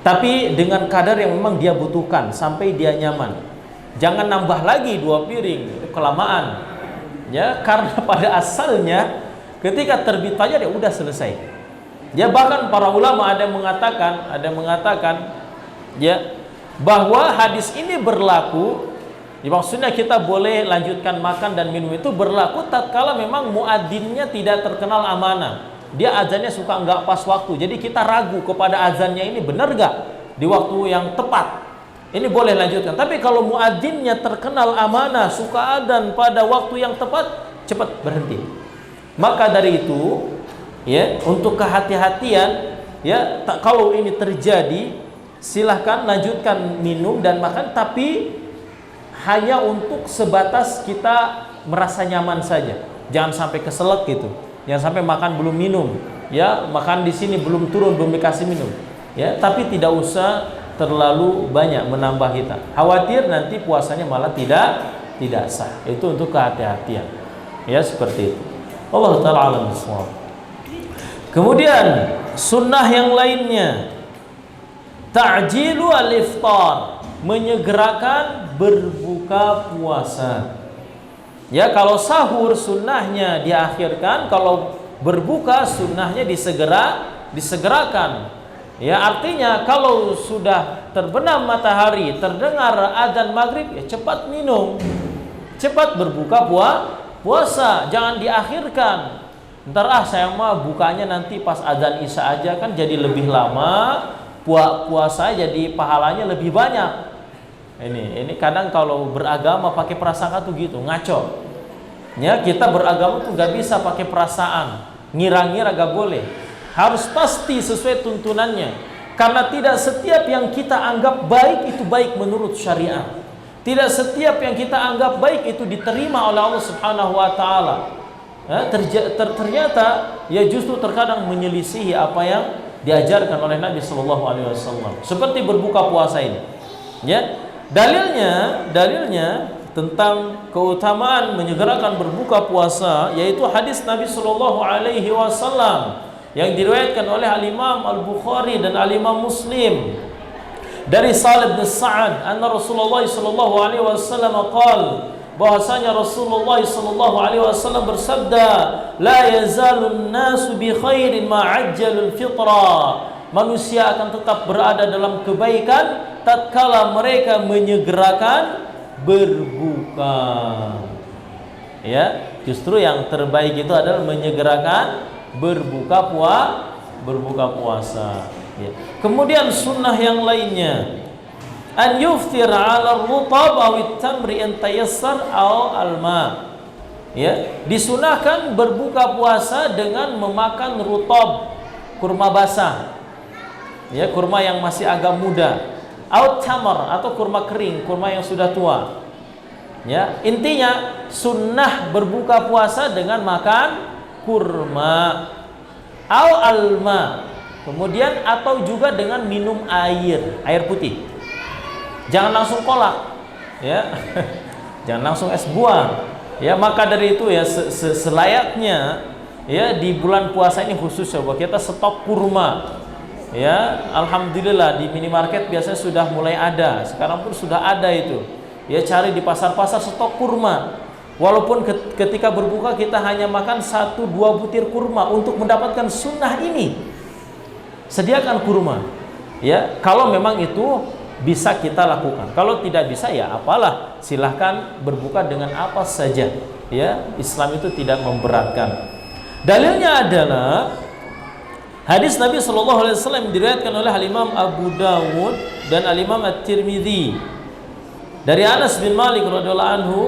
Tapi dengan kadar yang memang dia butuhkan sampai dia nyaman. Jangan nambah lagi 2 piring, itu kelamaan. Ya, karena pada asalnya ketika terbit fajar ya udah selesai. Ya, bahkan para ulama ada yang mengatakan ya bahwa hadis ini berlaku, ya, maksudnya kita boleh lanjutkan makan dan minum itu berlaku tatkala memang muadzinnya tidak terkenal amanah. Dia azannya suka nggak pas waktu, jadi kita ragu kepada azannya ini benar nggak di waktu yang tepat. Ini boleh lanjutkan. Tapi kalau muadzinnya terkenal amanah, suka adzan pada waktu yang tepat, cepat berhenti. Maka dari itu, ya, untuk kehati-hatian, ya, kalau ini terjadi, silahkan lanjutkan minum dan makan, tapi hanya untuk sebatas kita merasa nyaman saja. Jangan sampai keselak gitu. Jangan sampai makan belum minum, ya, makan di sini belum turun belum dikasih minum, ya. Tapi tidak usah terlalu banyak menambah kita. Khawatir nanti puasanya malah tidak sah. Itu untuk kehati-hatian, ya, seperti itu. Allah Ta'ala alam bisawab. Kemudian sunnah yang lainnya, ta'jilu al-iftar, menyegerakan berbuka puasa. Ya, kalau sahur sunnahnya diakhirkan, kalau berbuka sunnahnya disegerakan. Ya, artinya kalau sudah terbenam matahari, terdengar adzan maghrib, ya cepat minum, cepat berbuka puasa, jangan diakhirkan. Ntar saya mah bukanya nanti pas adzan isya aja, kan jadi lebih lama, puasa jadi pahalanya lebih banyak. Ini kadang kalau beragama pakai prasangka tuh gitu, ngaco. Ya, kita beragama tuh gak bisa pakai perasaan, ngira-ngira gak boleh. Harus pasti sesuai tuntunannya. Karena tidak setiap yang kita anggap baik itu baik menurut syariat. Tidak setiap yang kita anggap baik itu diterima oleh Allah Subhanahu wa taala. Ya, ternyata ya justru terkadang menyelisihi apa yang diajarkan oleh Nabi sallallahu alaihi wasallam. Seperti berbuka puasa ini. Ya, dalilnya tentang keutamaan menyegerakan berbuka puasa yaitu hadis Nabi sallallahu alaihi wasallam yang diriwayatkan oleh Al-Imam Al-Bukhari dan Al-Imam Muslim dari Sa'ad bin Sa'ad anna Rasulullah sallallahu alaihi wasallam qala, bahwasanya Rasulullah sallallahu alaihi wasallam bersabda, la yazalun nasu bi khairin ma ajjalul fitra, manusia akan tetap berada dalam kebaikan tatkala mereka menyegerakan berbuka. Ya, justru yang terbaik itu adalah menyegerakan berbuka puasa. Ya. Kemudian sunnah yang lainnya, an yuftir 'ala ar-rutab aw at-tamri in tayassar aw al-ma. Ya, disunahkan berbuka puasa dengan memakan rutab, kurma basah. Ya, kurma yang masih agak muda. Out tamar atau kurma kering, kurma yang sudah tua. Ya, intinya sunnah berbuka puasa dengan makan kurma au alma. Kemudian atau juga dengan minum air putih. Jangan langsung kolak, ya. Jangan langsung es buah. Ya, maka dari itu ya selayaknya ya di bulan puasa ini khusus coba kita stok kurma. Ya, alhamdulillah di minimarket biasanya sudah mulai ada. Sekarang pun sudah ada itu. Ya, cari di pasar-pasar stok kurma. Walaupun ketika berbuka kita hanya makan 1-2 butir kurma untuk mendapatkan sunnah ini. Sediakan kurma. Ya, kalau memang itu bisa kita lakukan. Kalau tidak bisa ya apalah, silahkan berbuka dengan apa saja. Ya, Islam itu tidak memberatkan. Dalilnya adalah hadis Nabi sallallahu alaihi wasallam diriwayatkan oleh Al-Imam Abu Dawud dan Al-Imam At-Tirmidzi dari Anas bin Malik radhiyallahu anhu,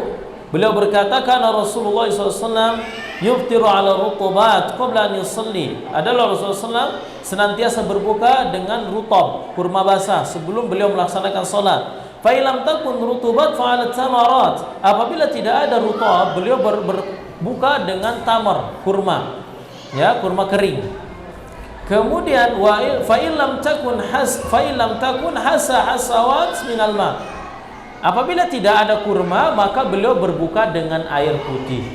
beliau berkata, kana Rasulullah sallallahu alaihi wasallam yuftiru ala rutubat qabla an yusalli. Adalah Rasulullah SAW senantiasa berbuka dengan rutab, kurma basah sebelum beliau melaksanakan salat. fa illam takun rutubat fa 'ala tamarat. Apabila tidak ada rutab, beliau berbuka dengan tamar, kurma. Ya, kurma kering. Kemudian fa illam takun hasawat minal ma. Apabila tidak ada kurma, maka beliau berbuka dengan air putih.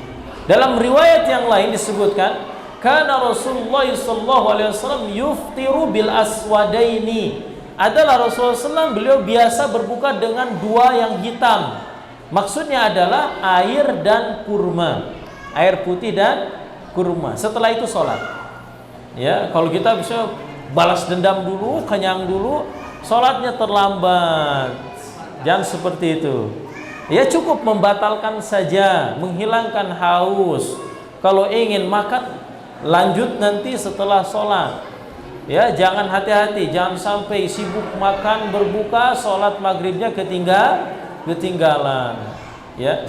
Dalam riwayat yang lain disebutkan, kana Rasulullah sallallahu alaihi wasallam yuftiru bil aswadaini. Adalah Rasulullah SAW beliau biasa berbuka dengan dua yang hitam. Maksudnya adalah air dan kurma. Air putih dan kurma. Setelah itu sholat. Ya, kalau kita bisa balas dendam dulu, kenyang dulu, sholatnya terlambat. Jangan seperti itu. Ya, cukup membatalkan saja, menghilangkan haus. Kalau ingin makan, lanjut nanti setelah sholat. Ya, jangan hati-hati, jangan sampai sibuk makan berbuka, sholat maghribnya ketinggalan. Ya,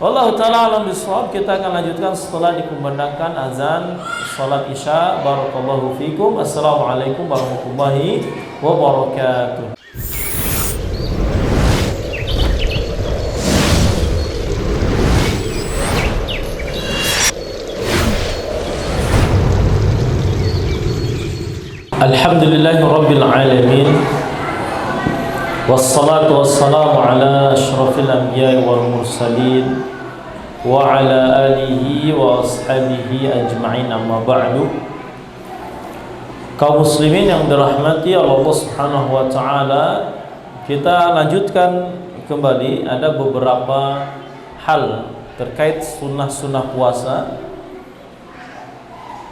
wallahu ta'ala alam bishawab. Kita akan lanjutkan setelah dikumandangkan azan sholat isya. Barakallahu fikum. Assalamualaikum warahmatullahi wabarakatuh. Alhamdulillahi rabbil alamin. Wassalatu wassalamu ala asyrafil anbiya'i wal mursalin wa ala alihi wa ashabihi ajma'in, amma ba'du. Kaum muslimin yang dirahmati Allah Subhanahu wa taala, kita lanjutkan kembali. Ada beberapa hal terkait sunnah-sunnah puasa.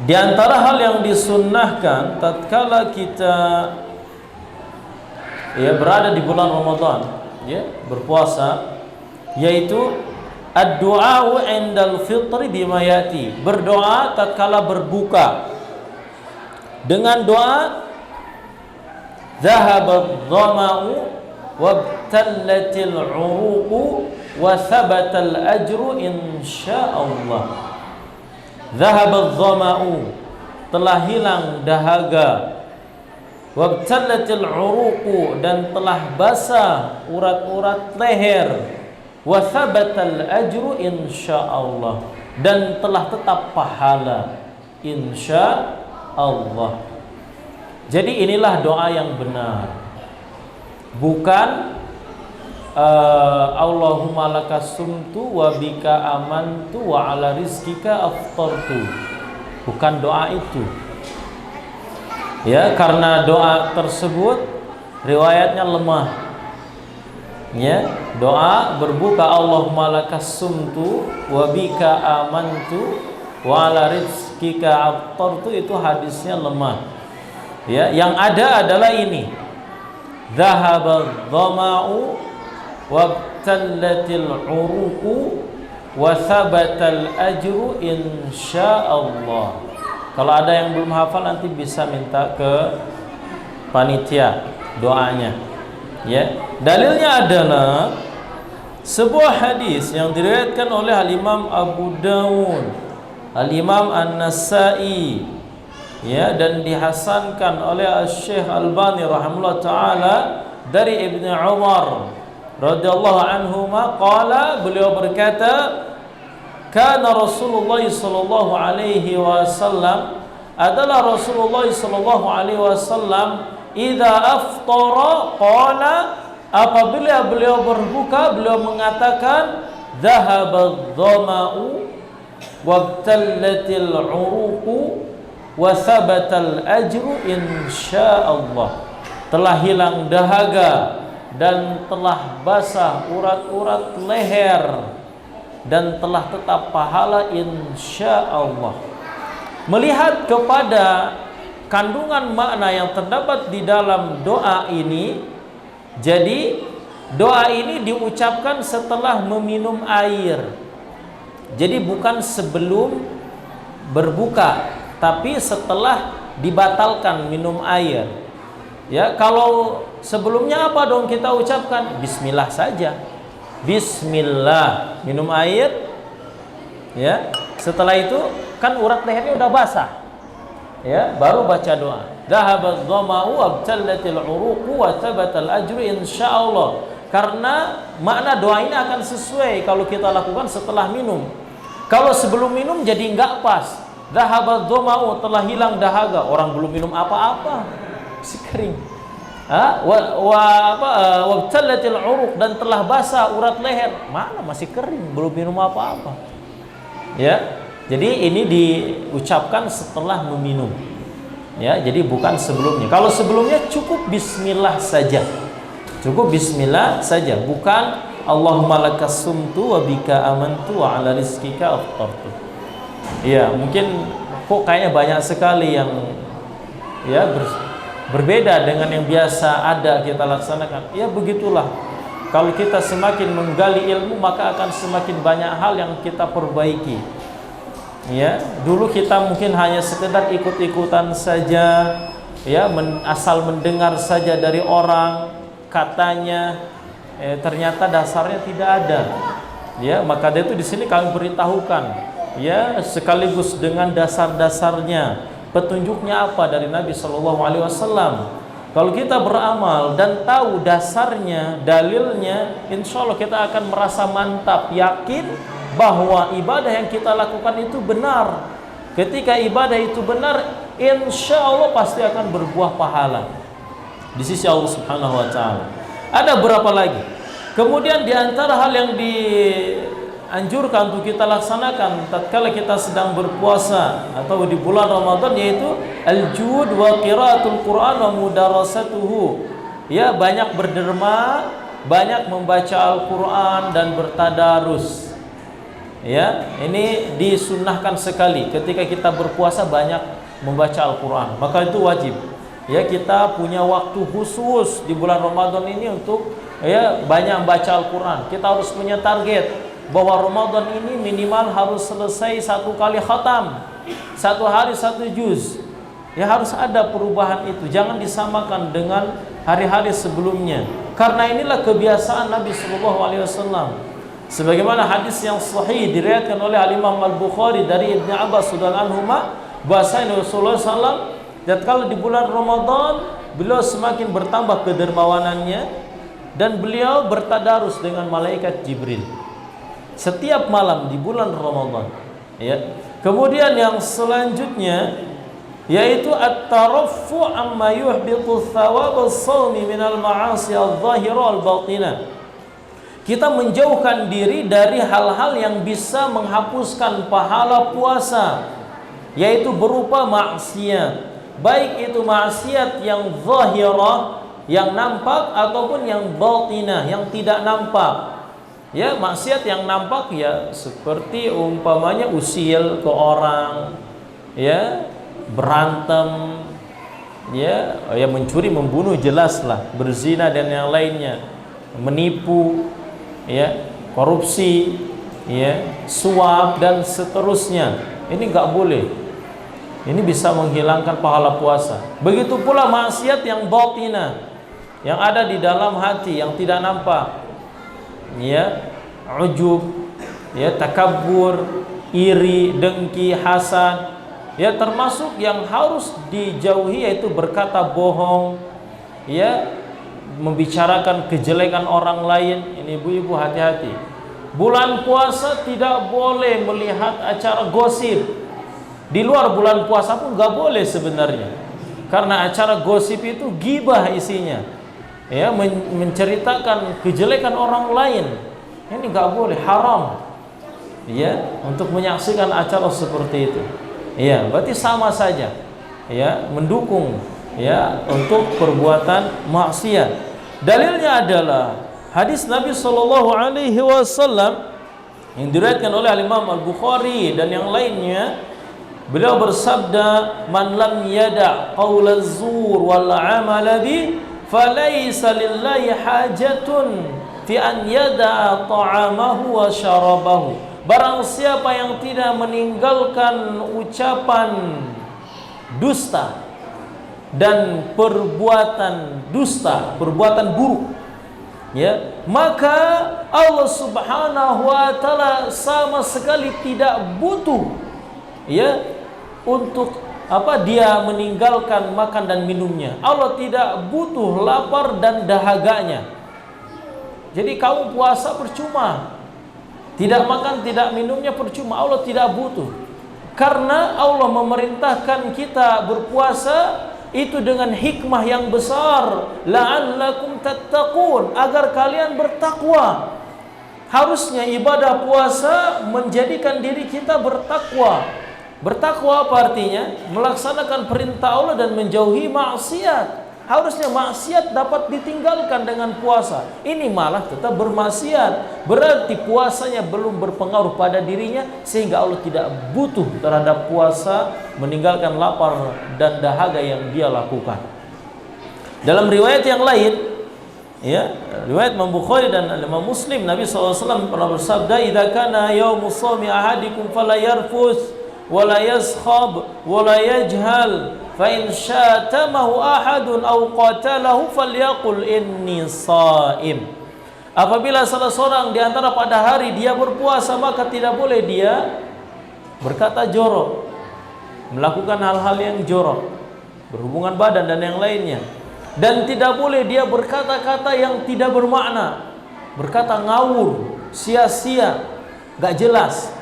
Di antara hal yang disunnahkan tatkala kita berada di bulan Ramadan, berpuasa, yaitu ad-du'a 'indal fitri bima yati, berdoa tatkala berbuka dengan doa dhahaba adh-dhama'u wabtallatil 'uruqu wa thabatal ajru insyaallah. Dhahaba adh-dhama'u, telah hilang dahaga, wabtallatil 'uruqu, dan telah basah urat-urat leher, wa thabatal ajru insyaallah, dan telah tetap pahala insyaallah. Jadi inilah doa yang benar, bukan Allahumma lakas sumtu wa bika amantu wa ala rizkika aftartu. Bukan doa itu. Ya, karena doa tersebut riwayatnya lemah. Ya, doa berbuka Allahumma lakas sumtu wa bika amantu wa ala rizkika aftartu itu hadisnya lemah. Ya, yang ada adalah ini. Dhahaba dhama'u wabtallatil 'uruqu wa thabatal ajru insyaallah. Kalau ada yang belum hafal nanti bisa minta ke panitia doanya. Ya, dalilnya adalah sebuah hadis yang diriwayatkan oleh Al-Imam Abu Dawud, Al-Imam An-Nasa'i, ya, dan dihasankan oleh Syekh Albani rahimahullah taala dari Ibnu Umar radhiyallahu anhuma qala, beliau berkata, kana Rasulullah sallallahu alaihi wasallam, adalah Rasulullah sallallahu alaihi wasallam, idza aftara qala, apabila beliau berbuka beliau mengatakan dhahaba dhama'u wabtallatil 'uruqu wa thabatal ajru insyaallah. Telah hilang dahaga dan telah basah urat-urat leher dan telah tetap pahala insyaallah. Melihat kepada kandungan makna yang terdapat di dalam doa ini, jadi doa ini diucapkan setelah meminum air. Jadi bukan sebelum berbuka, tapi setelah dibatalkan minum air. Ya, kalau sebelumnya apa dong kita ucapkan? Bismillah saja. Bismillah, minum air. Ya, setelah itu kan urat lehernya udah basah. Ya, baru baca doa. Dhahabadh dhama'u wabtallatil 'uruqu wa thabatal ajru insyaallah. Karena makna doa ini akan sesuai kalau kita lakukan setelah minum. Kalau sebelum minum jadi enggak pas. Dhahabadh dhama'u, telah hilang dahaga. Orang belum minum apa-apa, masih kering. Wabtallatil uruq, dan telah basah urat leher. Mana masih kering, belum minum apa-apa. Ya. Jadi ini diucapkan setelah meminum. Ya, jadi bukan sebelumnya. Kalau sebelumnya cukup bismillah saja. Cukup bismillah saja, bukan Allahumma lakas sumtu wa bika amantu wa ala rizkika aftartu. Ya, mungkin kok kayaknya banyak sekali yang ya berbeda dengan yang biasa ada kita laksanakan. Ya begitulah. Kalau kita semakin menggali ilmu, maka akan semakin banyak hal yang kita perbaiki. Ya, dulu kita mungkin hanya sekedar ikut-ikutan saja, ya, asal mendengar saja dari orang katanya, ternyata dasarnya tidak ada. Ya, maka dari itu di sini kami beritahukan, ya, sekaligus dengan dasar-dasarnya, petunjuknya apa dari Nabi Shallallahu Alaihi Wasallam. Kalau kita beramal dan tahu dasarnya, dalilnya, insya Allah kita akan merasa mantap, yakin bahwa ibadah yang kita lakukan itu benar. Ketika ibadah itu benar, insya Allah pasti akan berbuah pahala di sisi Allah Subhanahu Wa Taala. Ada berapa lagi? Kemudian di antara hal yang dianjurkan untuk kita laksanakan tatkala kita sedang berpuasa atau di bulan Ramadan, yaitu al-jud wa qiraatul Quran wa mudarasatuhu. Ya, banyak berderma, banyak membaca Al-Quran dan bertadarus. Ya, ini disunnahkan sekali ketika kita berpuasa banyak membaca Al-Quran. Maka itu wajib. Ya, kita punya waktu khusus di bulan Ramadan ini untuk ya banyak membaca Al-Quran. Kita harus punya target bahwa Ramadan ini minimal harus selesai 1 kali khatam, 1 hari 1 juz. Ya, harus ada perubahan itu. Jangan disamakan dengan hari-hari sebelumnya. Karena inilah kebiasaan Nabi Sallallahu Alaihi Wasallam. Sebagaimana hadis yang sahih diriwayatkan oleh Al-Imam Al-Bukhari dari Ibnu Abbas radhiyallahu anhuma, bahwasanya Rasulullah SAW tatkala di bulan Ramadan beliau semakin bertambah kedermawanannya dan beliau bertadarus dengan malaikat Jibril setiap malam di bulan Ramadan. Ya. Kemudian yang selanjutnya yaitu at-taraffu amma yuhbitu thawab as-shaumi minal ma'asi adh-dhahira al-batinah. Kita menjauhkan diri dari hal-hal yang bisa menghapuskan pahala puasa, yaitu berupa maksiat. Baik itu maksiat yang zahirah, yang nampak, ataupun yang batinah, yang tidak nampak. Ya, maksiat yang nampak ya seperti umpamanya usil ke orang, ya, berantem, ya, mencuri, membunuh, jelaslah, berzina dan yang lainnya, menipu, ya, korupsi, ya, suap dan seterusnya. Ini nggak boleh. Ini bisa menghilangkan pahala puasa. Begitu pula maksiat yang batinah, yang ada di dalam hati, yang tidak nampak. Ya, ujub, ya, takabbur, iri, dengki, hasad. Ya, termasuk yang harus dijauhi yaitu berkata bohong, ya, membicarakan kejelekan orang lain. Ini ibu-ibu hati-hati. Bulan puasa tidak boleh melihat acara gosip. Di luar bulan puasa pun nggak boleh sebenarnya, karena acara gosip itu ghibah isinya, ya, menceritakan kejelekan orang lain. Ini nggak boleh, haram, ya, untuk menyaksikan acara seperti itu. Ya, berarti sama saja, ya, mendukung, ya, untuk perbuatan maksiat. Dalilnya adalah hadis Nabi Shallallahu Alaihi Wasallam yang diriwayatkan oleh Imam Al-Bukhari dan yang lainnya. Beliau bersabda, "Man lam yada' qaula az-zur wal 'amala bi, falaysa lillahi hajatun fi an yada'a ta'amahu wa syarabahu." Barang siapa yang tidak meninggalkan ucapan dusta dan perbuatan dusta, perbuatan buruk, ya, maka Allah Subhanahu wa taala sama sekali tidak butuh, ya, untuk apa dia meninggalkan makan dan minumnya. Allah tidak butuh lapar dan dahaganya. Jadi kamu puasa percuma, tidak makan, tidak minumnya percuma. Allah tidak butuh. Karena Allah memerintahkan kita berpuasa itu dengan hikmah yang besar, la'allakum tattaqun, agar kalian bertakwa. Harusnya ibadah puasa menjadikan diri kita bertakwa. Bertakwa apa artinya? Melaksanakan perintah Allah dan menjauhi maksiat. Harusnya maksiat dapat ditinggalkan dengan puasa. Ini malah tetap bermaksiat. Berarti puasanya belum berpengaruh pada dirinya, sehingga Allah tidak butuh terhadap puasa, meninggalkan lapar dan dahaga yang dia lakukan. Dalam riwayat yang lain, ya, riwayat Imam Bukhari dan Imam Muslim, Nabi SAW pernah bersabda, "Idza kana yaumus shaumi ahadikum fala yarfus wala yaskhab wala yajhal fa in syatamahu ahadun aw qatalahu falyaqul inni shaim." Apabila salah seorang di antara pada hari dia berpuasa, maka tidak boleh dia berkata jorok, melakukan hal-hal yang jorok, berhubungan badan dan yang lainnya. Dan tidak boleh dia berkata-kata yang tidak bermakna, berkata ngawur, sia-sia, gak jelas,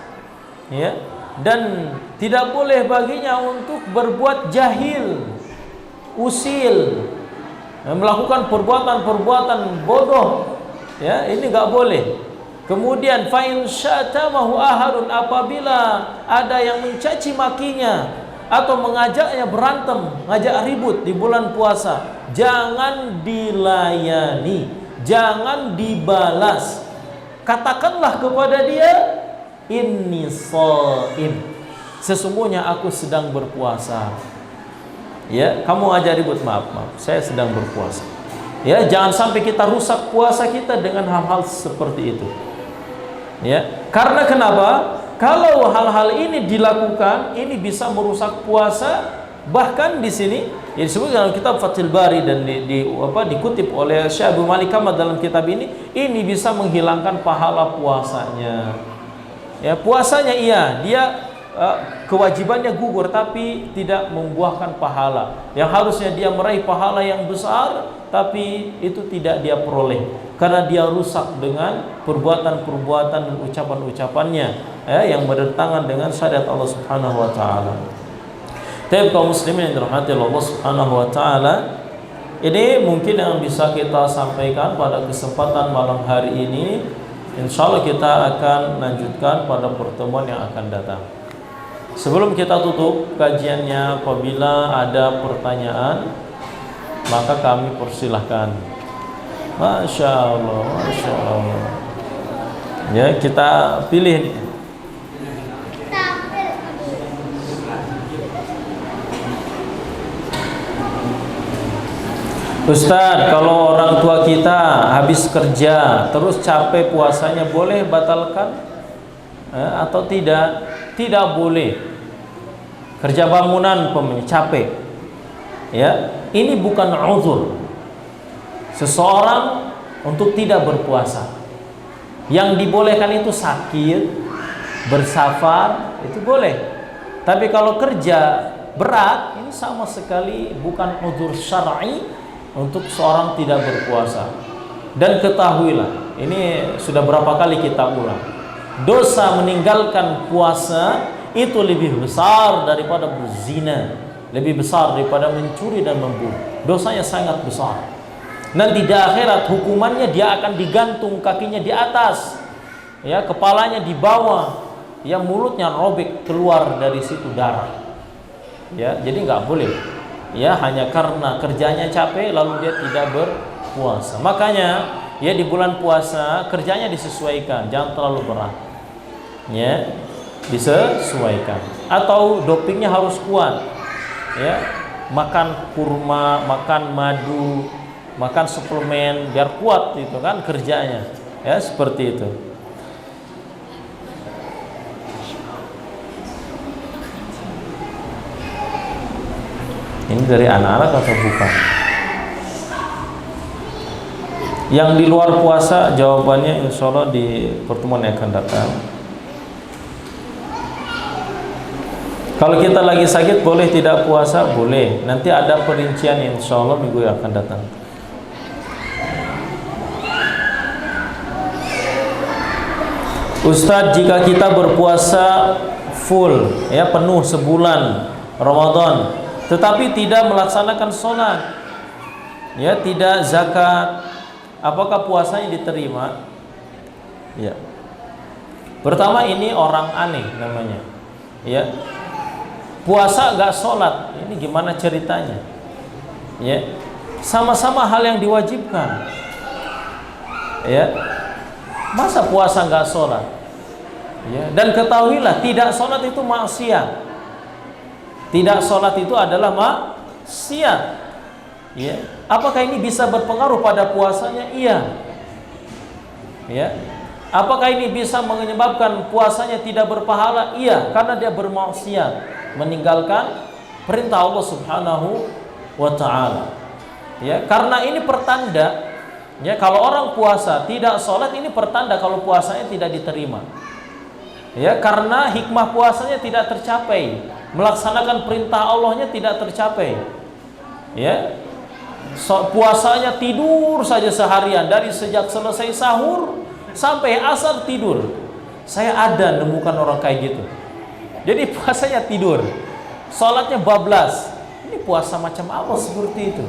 ya. Dan tidak boleh baginya untuk berbuat jahil, usil, melakukan perbuatan-perbuatan bodoh, ya, ini gak boleh. Kemudian fa in syatamahu ahadun, apabila ada yang mencaci makinya atau mengajaknya berantem, ngajak ribut di bulan puasa, jangan dilayani, jangan dibalas. Katakanlah kepada dia, inni shaim, sesungguhnya aku sedang berpuasa. Ya, kamu ngajak ribut, maaf, saya sedang berpuasa. Ya, jangan sampai kita rusak puasa kita dengan hal-hal seperti itu. Ya, karena kenapa? Kalau hal-hal ini dilakukan, ini bisa merusak puasa. Bahkan di sini ya disebut dalam kitab Fathul Bari dan dikutip oleh Syekh Abdul Malik Ahmad dalam kitab ini bisa menghilangkan pahala puasanya. Ya, puasanya iya, dia kewajibannya gugur, tapi tidak membuahkan pahala. Yang harusnya dia meraih pahala yang besar, tapi itu tidak dia peroleh karena dia rusak dengan perbuatan-perbuatan dan ucapan-ucapannya, yang bertentangan dengan syariat Allah Subhanahu wa taala. Tapi kaum muslimin yang dirahmati Allah Subhanahu wa taala, ini mungkin yang bisa kita sampaikan pada kesempatan malam hari ini. Insyaallah kita akan lanjutkan pada pertemuan yang akan datang. Sebelum kita tutup kajiannya, apabila ada pertanyaan, maka kami persilahkan. Masya Allah, Masya Allah. Ya, kita pilih nih. Ustaz, kalau orang tua kita habis kerja terus capek puasanya, boleh batalkan atau tidak? Tidak boleh. Kerja bangunan capek, ya, ini bukan uzur seseorang untuk tidak berpuasa. Yang dibolehkan itu sakit, bersafar, itu boleh. Tapi kalau kerja berat, ini sama sekali bukan uzur syar'i untuk seorang tidak berpuasa. Dan ketahuilah, ini sudah berapa kali kita ulang, dosa meninggalkan puasa itu lebih besar daripada berzina, lebih besar daripada mencuri dan membunuh. Dosanya sangat besar. Nanti di akhirat hukumannya dia akan digantung kakinya di atas, ya, kepalanya di bawah, yang mulutnya robek, keluar dari situ darah. Ya, jadi nggak boleh. Ya, hanya karena kerjanya capek lalu dia tidak berpuasa. Makanya ya di bulan puasa kerjanya disesuaikan, jangan terlalu berat. Ya, disesuaikan. Atau dopingnya harus kuat. Ya, makan kurma, makan madu, makan suplemen biar kuat itu kan kerjanya. Ya, seperti itu. Ini dari anak-anak atau bukan? Yang di luar puasa, jawabannya insya Allah di pertemuan yang akan datang. Kalau kita lagi sakit boleh tidak puasa? Boleh. Nanti ada perincian insya Allah minggu yang akan datang. Ustadz, jika kita berpuasa full, ya penuh sebulan Ramadan, tetapi tidak melaksanakan sholat, ya tidak zakat, apakah puasanya diterima? Ya. Pertama, ini orang aneh namanya. Ya. Puasa gak sholat, ini gimana ceritanya? Ya. Sama-sama hal yang diwajibkan. Ya. Masa puasa nggak sholat? Ya, dan ketahuilah tidak sholat itu maksiat. Tidak sholat itu adalah maksiat. Ya, apakah ini bisa berpengaruh pada puasanya? Iya. Ya, apakah ini bisa menyebabkan puasanya tidak berpahala? Iya, karena dia bermaksiat, meninggalkan perintah Allah Subhanahu wa Ta'ala. Ya, karena ini pertanda. Ya, kalau orang puasa tidak sholat, ini pertanda kalau puasanya tidak diterima. Ya, karena hikmah puasanya tidak tercapai, melaksanakan perintah Allahnya tidak tercapai. Ya, puasanya tidur saja seharian, dari sejak selesai sahur sampai asar tidur. Saya ada nemukan orang kayak gitu. Jadi puasanya tidur, sholatnya bablas. Ini puasa macam apa seperti itu?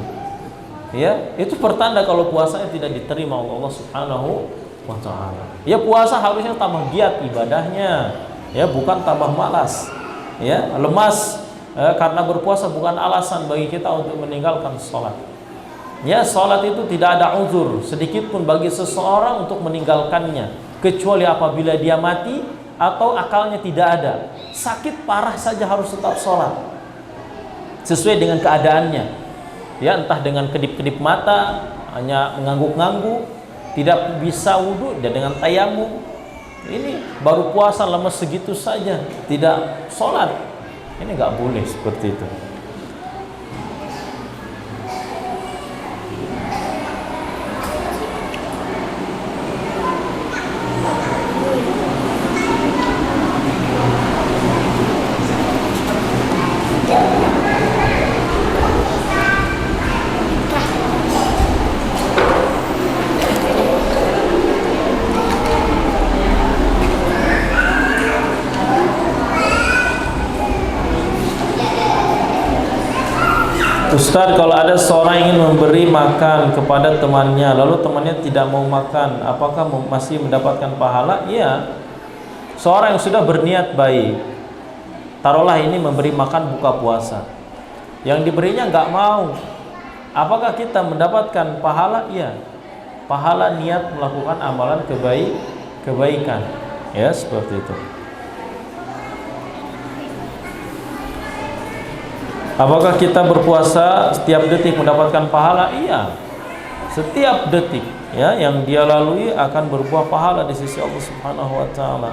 Ya, itu pertanda kalau puasanya tidak diterima oleh Allah Subhanahu wa Ta'ala. Ya, puasa harusnya tambah giat ibadahnya, ya, bukan tambah malas. Ya, lemas karena berpuasa bukan alasan bagi kita untuk meninggalkan sholat. Ya, sholat itu tidak ada uzur sedikit pun bagi seseorang untuk meninggalkannya, kecuali apabila dia mati atau akalnya tidak ada. Sakit parah saja harus tetap sholat sesuai dengan keadaannya. Ya, entah dengan kedip-kedip mata, hanya ngangguk-ngangguk, tidak bisa wudhu, dan dengan tayamum. Ini baru puasa lemes segitu saja, tidak sholat. Ini nggak boleh seperti itu. Ustadz, kalau ada seorang ingin memberi makan kepada temannya, lalu temannya tidak mau makan, apakah masih mendapatkan pahala? Iya. Seorang yang sudah berniat baik, taruhlah ini memberi makan buka puasa, yang diberinya nggak mau, apakah kita mendapatkan pahala? Iya. Pahala niat melakukan amalan kebaikan. Ya, seperti itu. Apakah kita berpuasa setiap detik mendapatkan pahala? Iya. Setiap detik ya yang dia lalui akan berbuah pahala di sisi Allah Subhanahu wa Ta'ala.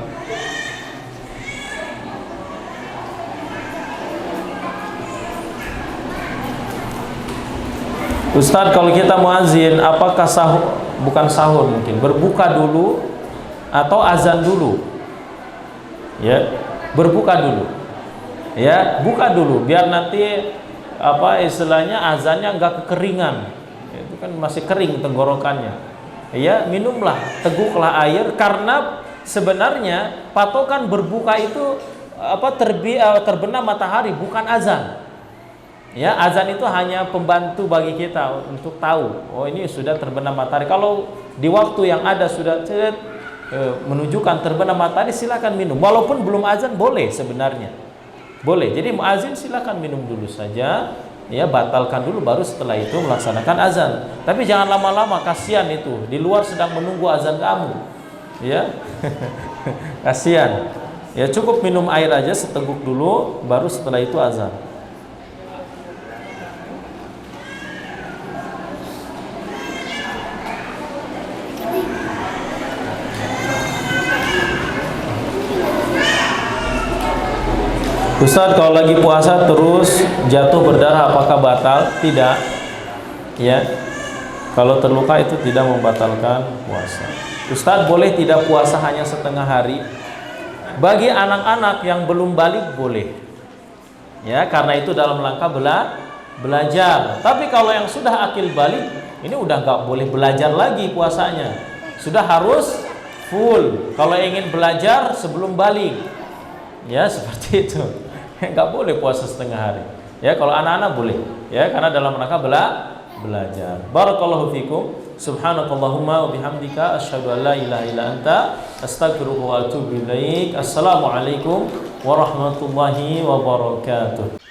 Ustadz, kalau kita muazin, apakah sahur, bukan sahur mungkin, berbuka dulu atau azan dulu? Ya, berbuka dulu. Ya, buka dulu biar nanti apa istilahnya azannya enggak kekeringan. Itu kan masih kering tenggorokannya. Ya, minumlah, teguklah air, karena sebenarnya patokan berbuka itu apa terbenam matahari, bukan azan. Ya, azan itu hanya pembantu bagi kita untuk tahu, oh ini sudah terbenam matahari. Kalau di waktu yang ada sudah menunjukkan terbenam matahari, silakan minum. Walaupun belum azan boleh sebenarnya. Boleh. Jadi muazin silakan minum dulu saja, ya, batalkan dulu baru setelah itu melaksanakan azan. Tapi jangan lama-lama, kasihan itu. Di luar sedang menunggu azan kamu. Ya. Kasihan. Ya, cukup minum air aja seteguk dulu baru setelah itu azan. Ustadz, kalau lagi puasa terus jatuh berdarah, apakah batal? Tidak. Ya, kalau terluka itu tidak membatalkan puasa. Ustadz, boleh tidak puasa hanya setengah hari? Bagi anak-anak yang belum balik boleh. Ya, karena itu dalam rangka belajar. Tapi kalau yang sudah akil balik, ini udah nggak boleh belajar lagi puasanya. Sudah harus full. Kalau ingin belajar sebelum balik, ya seperti itu. Nggak boleh puasa setengah hari. Ya kalau anak-anak boleh, ya karena dalam rangka belajar. Barakallahu fikum. Subhanakallahumma wa bihamdika asyhadu an la ilaha illa anta astaghfiruka wa atubu ilaik. Assalamualaikum warahmatullahi wabarakatuh.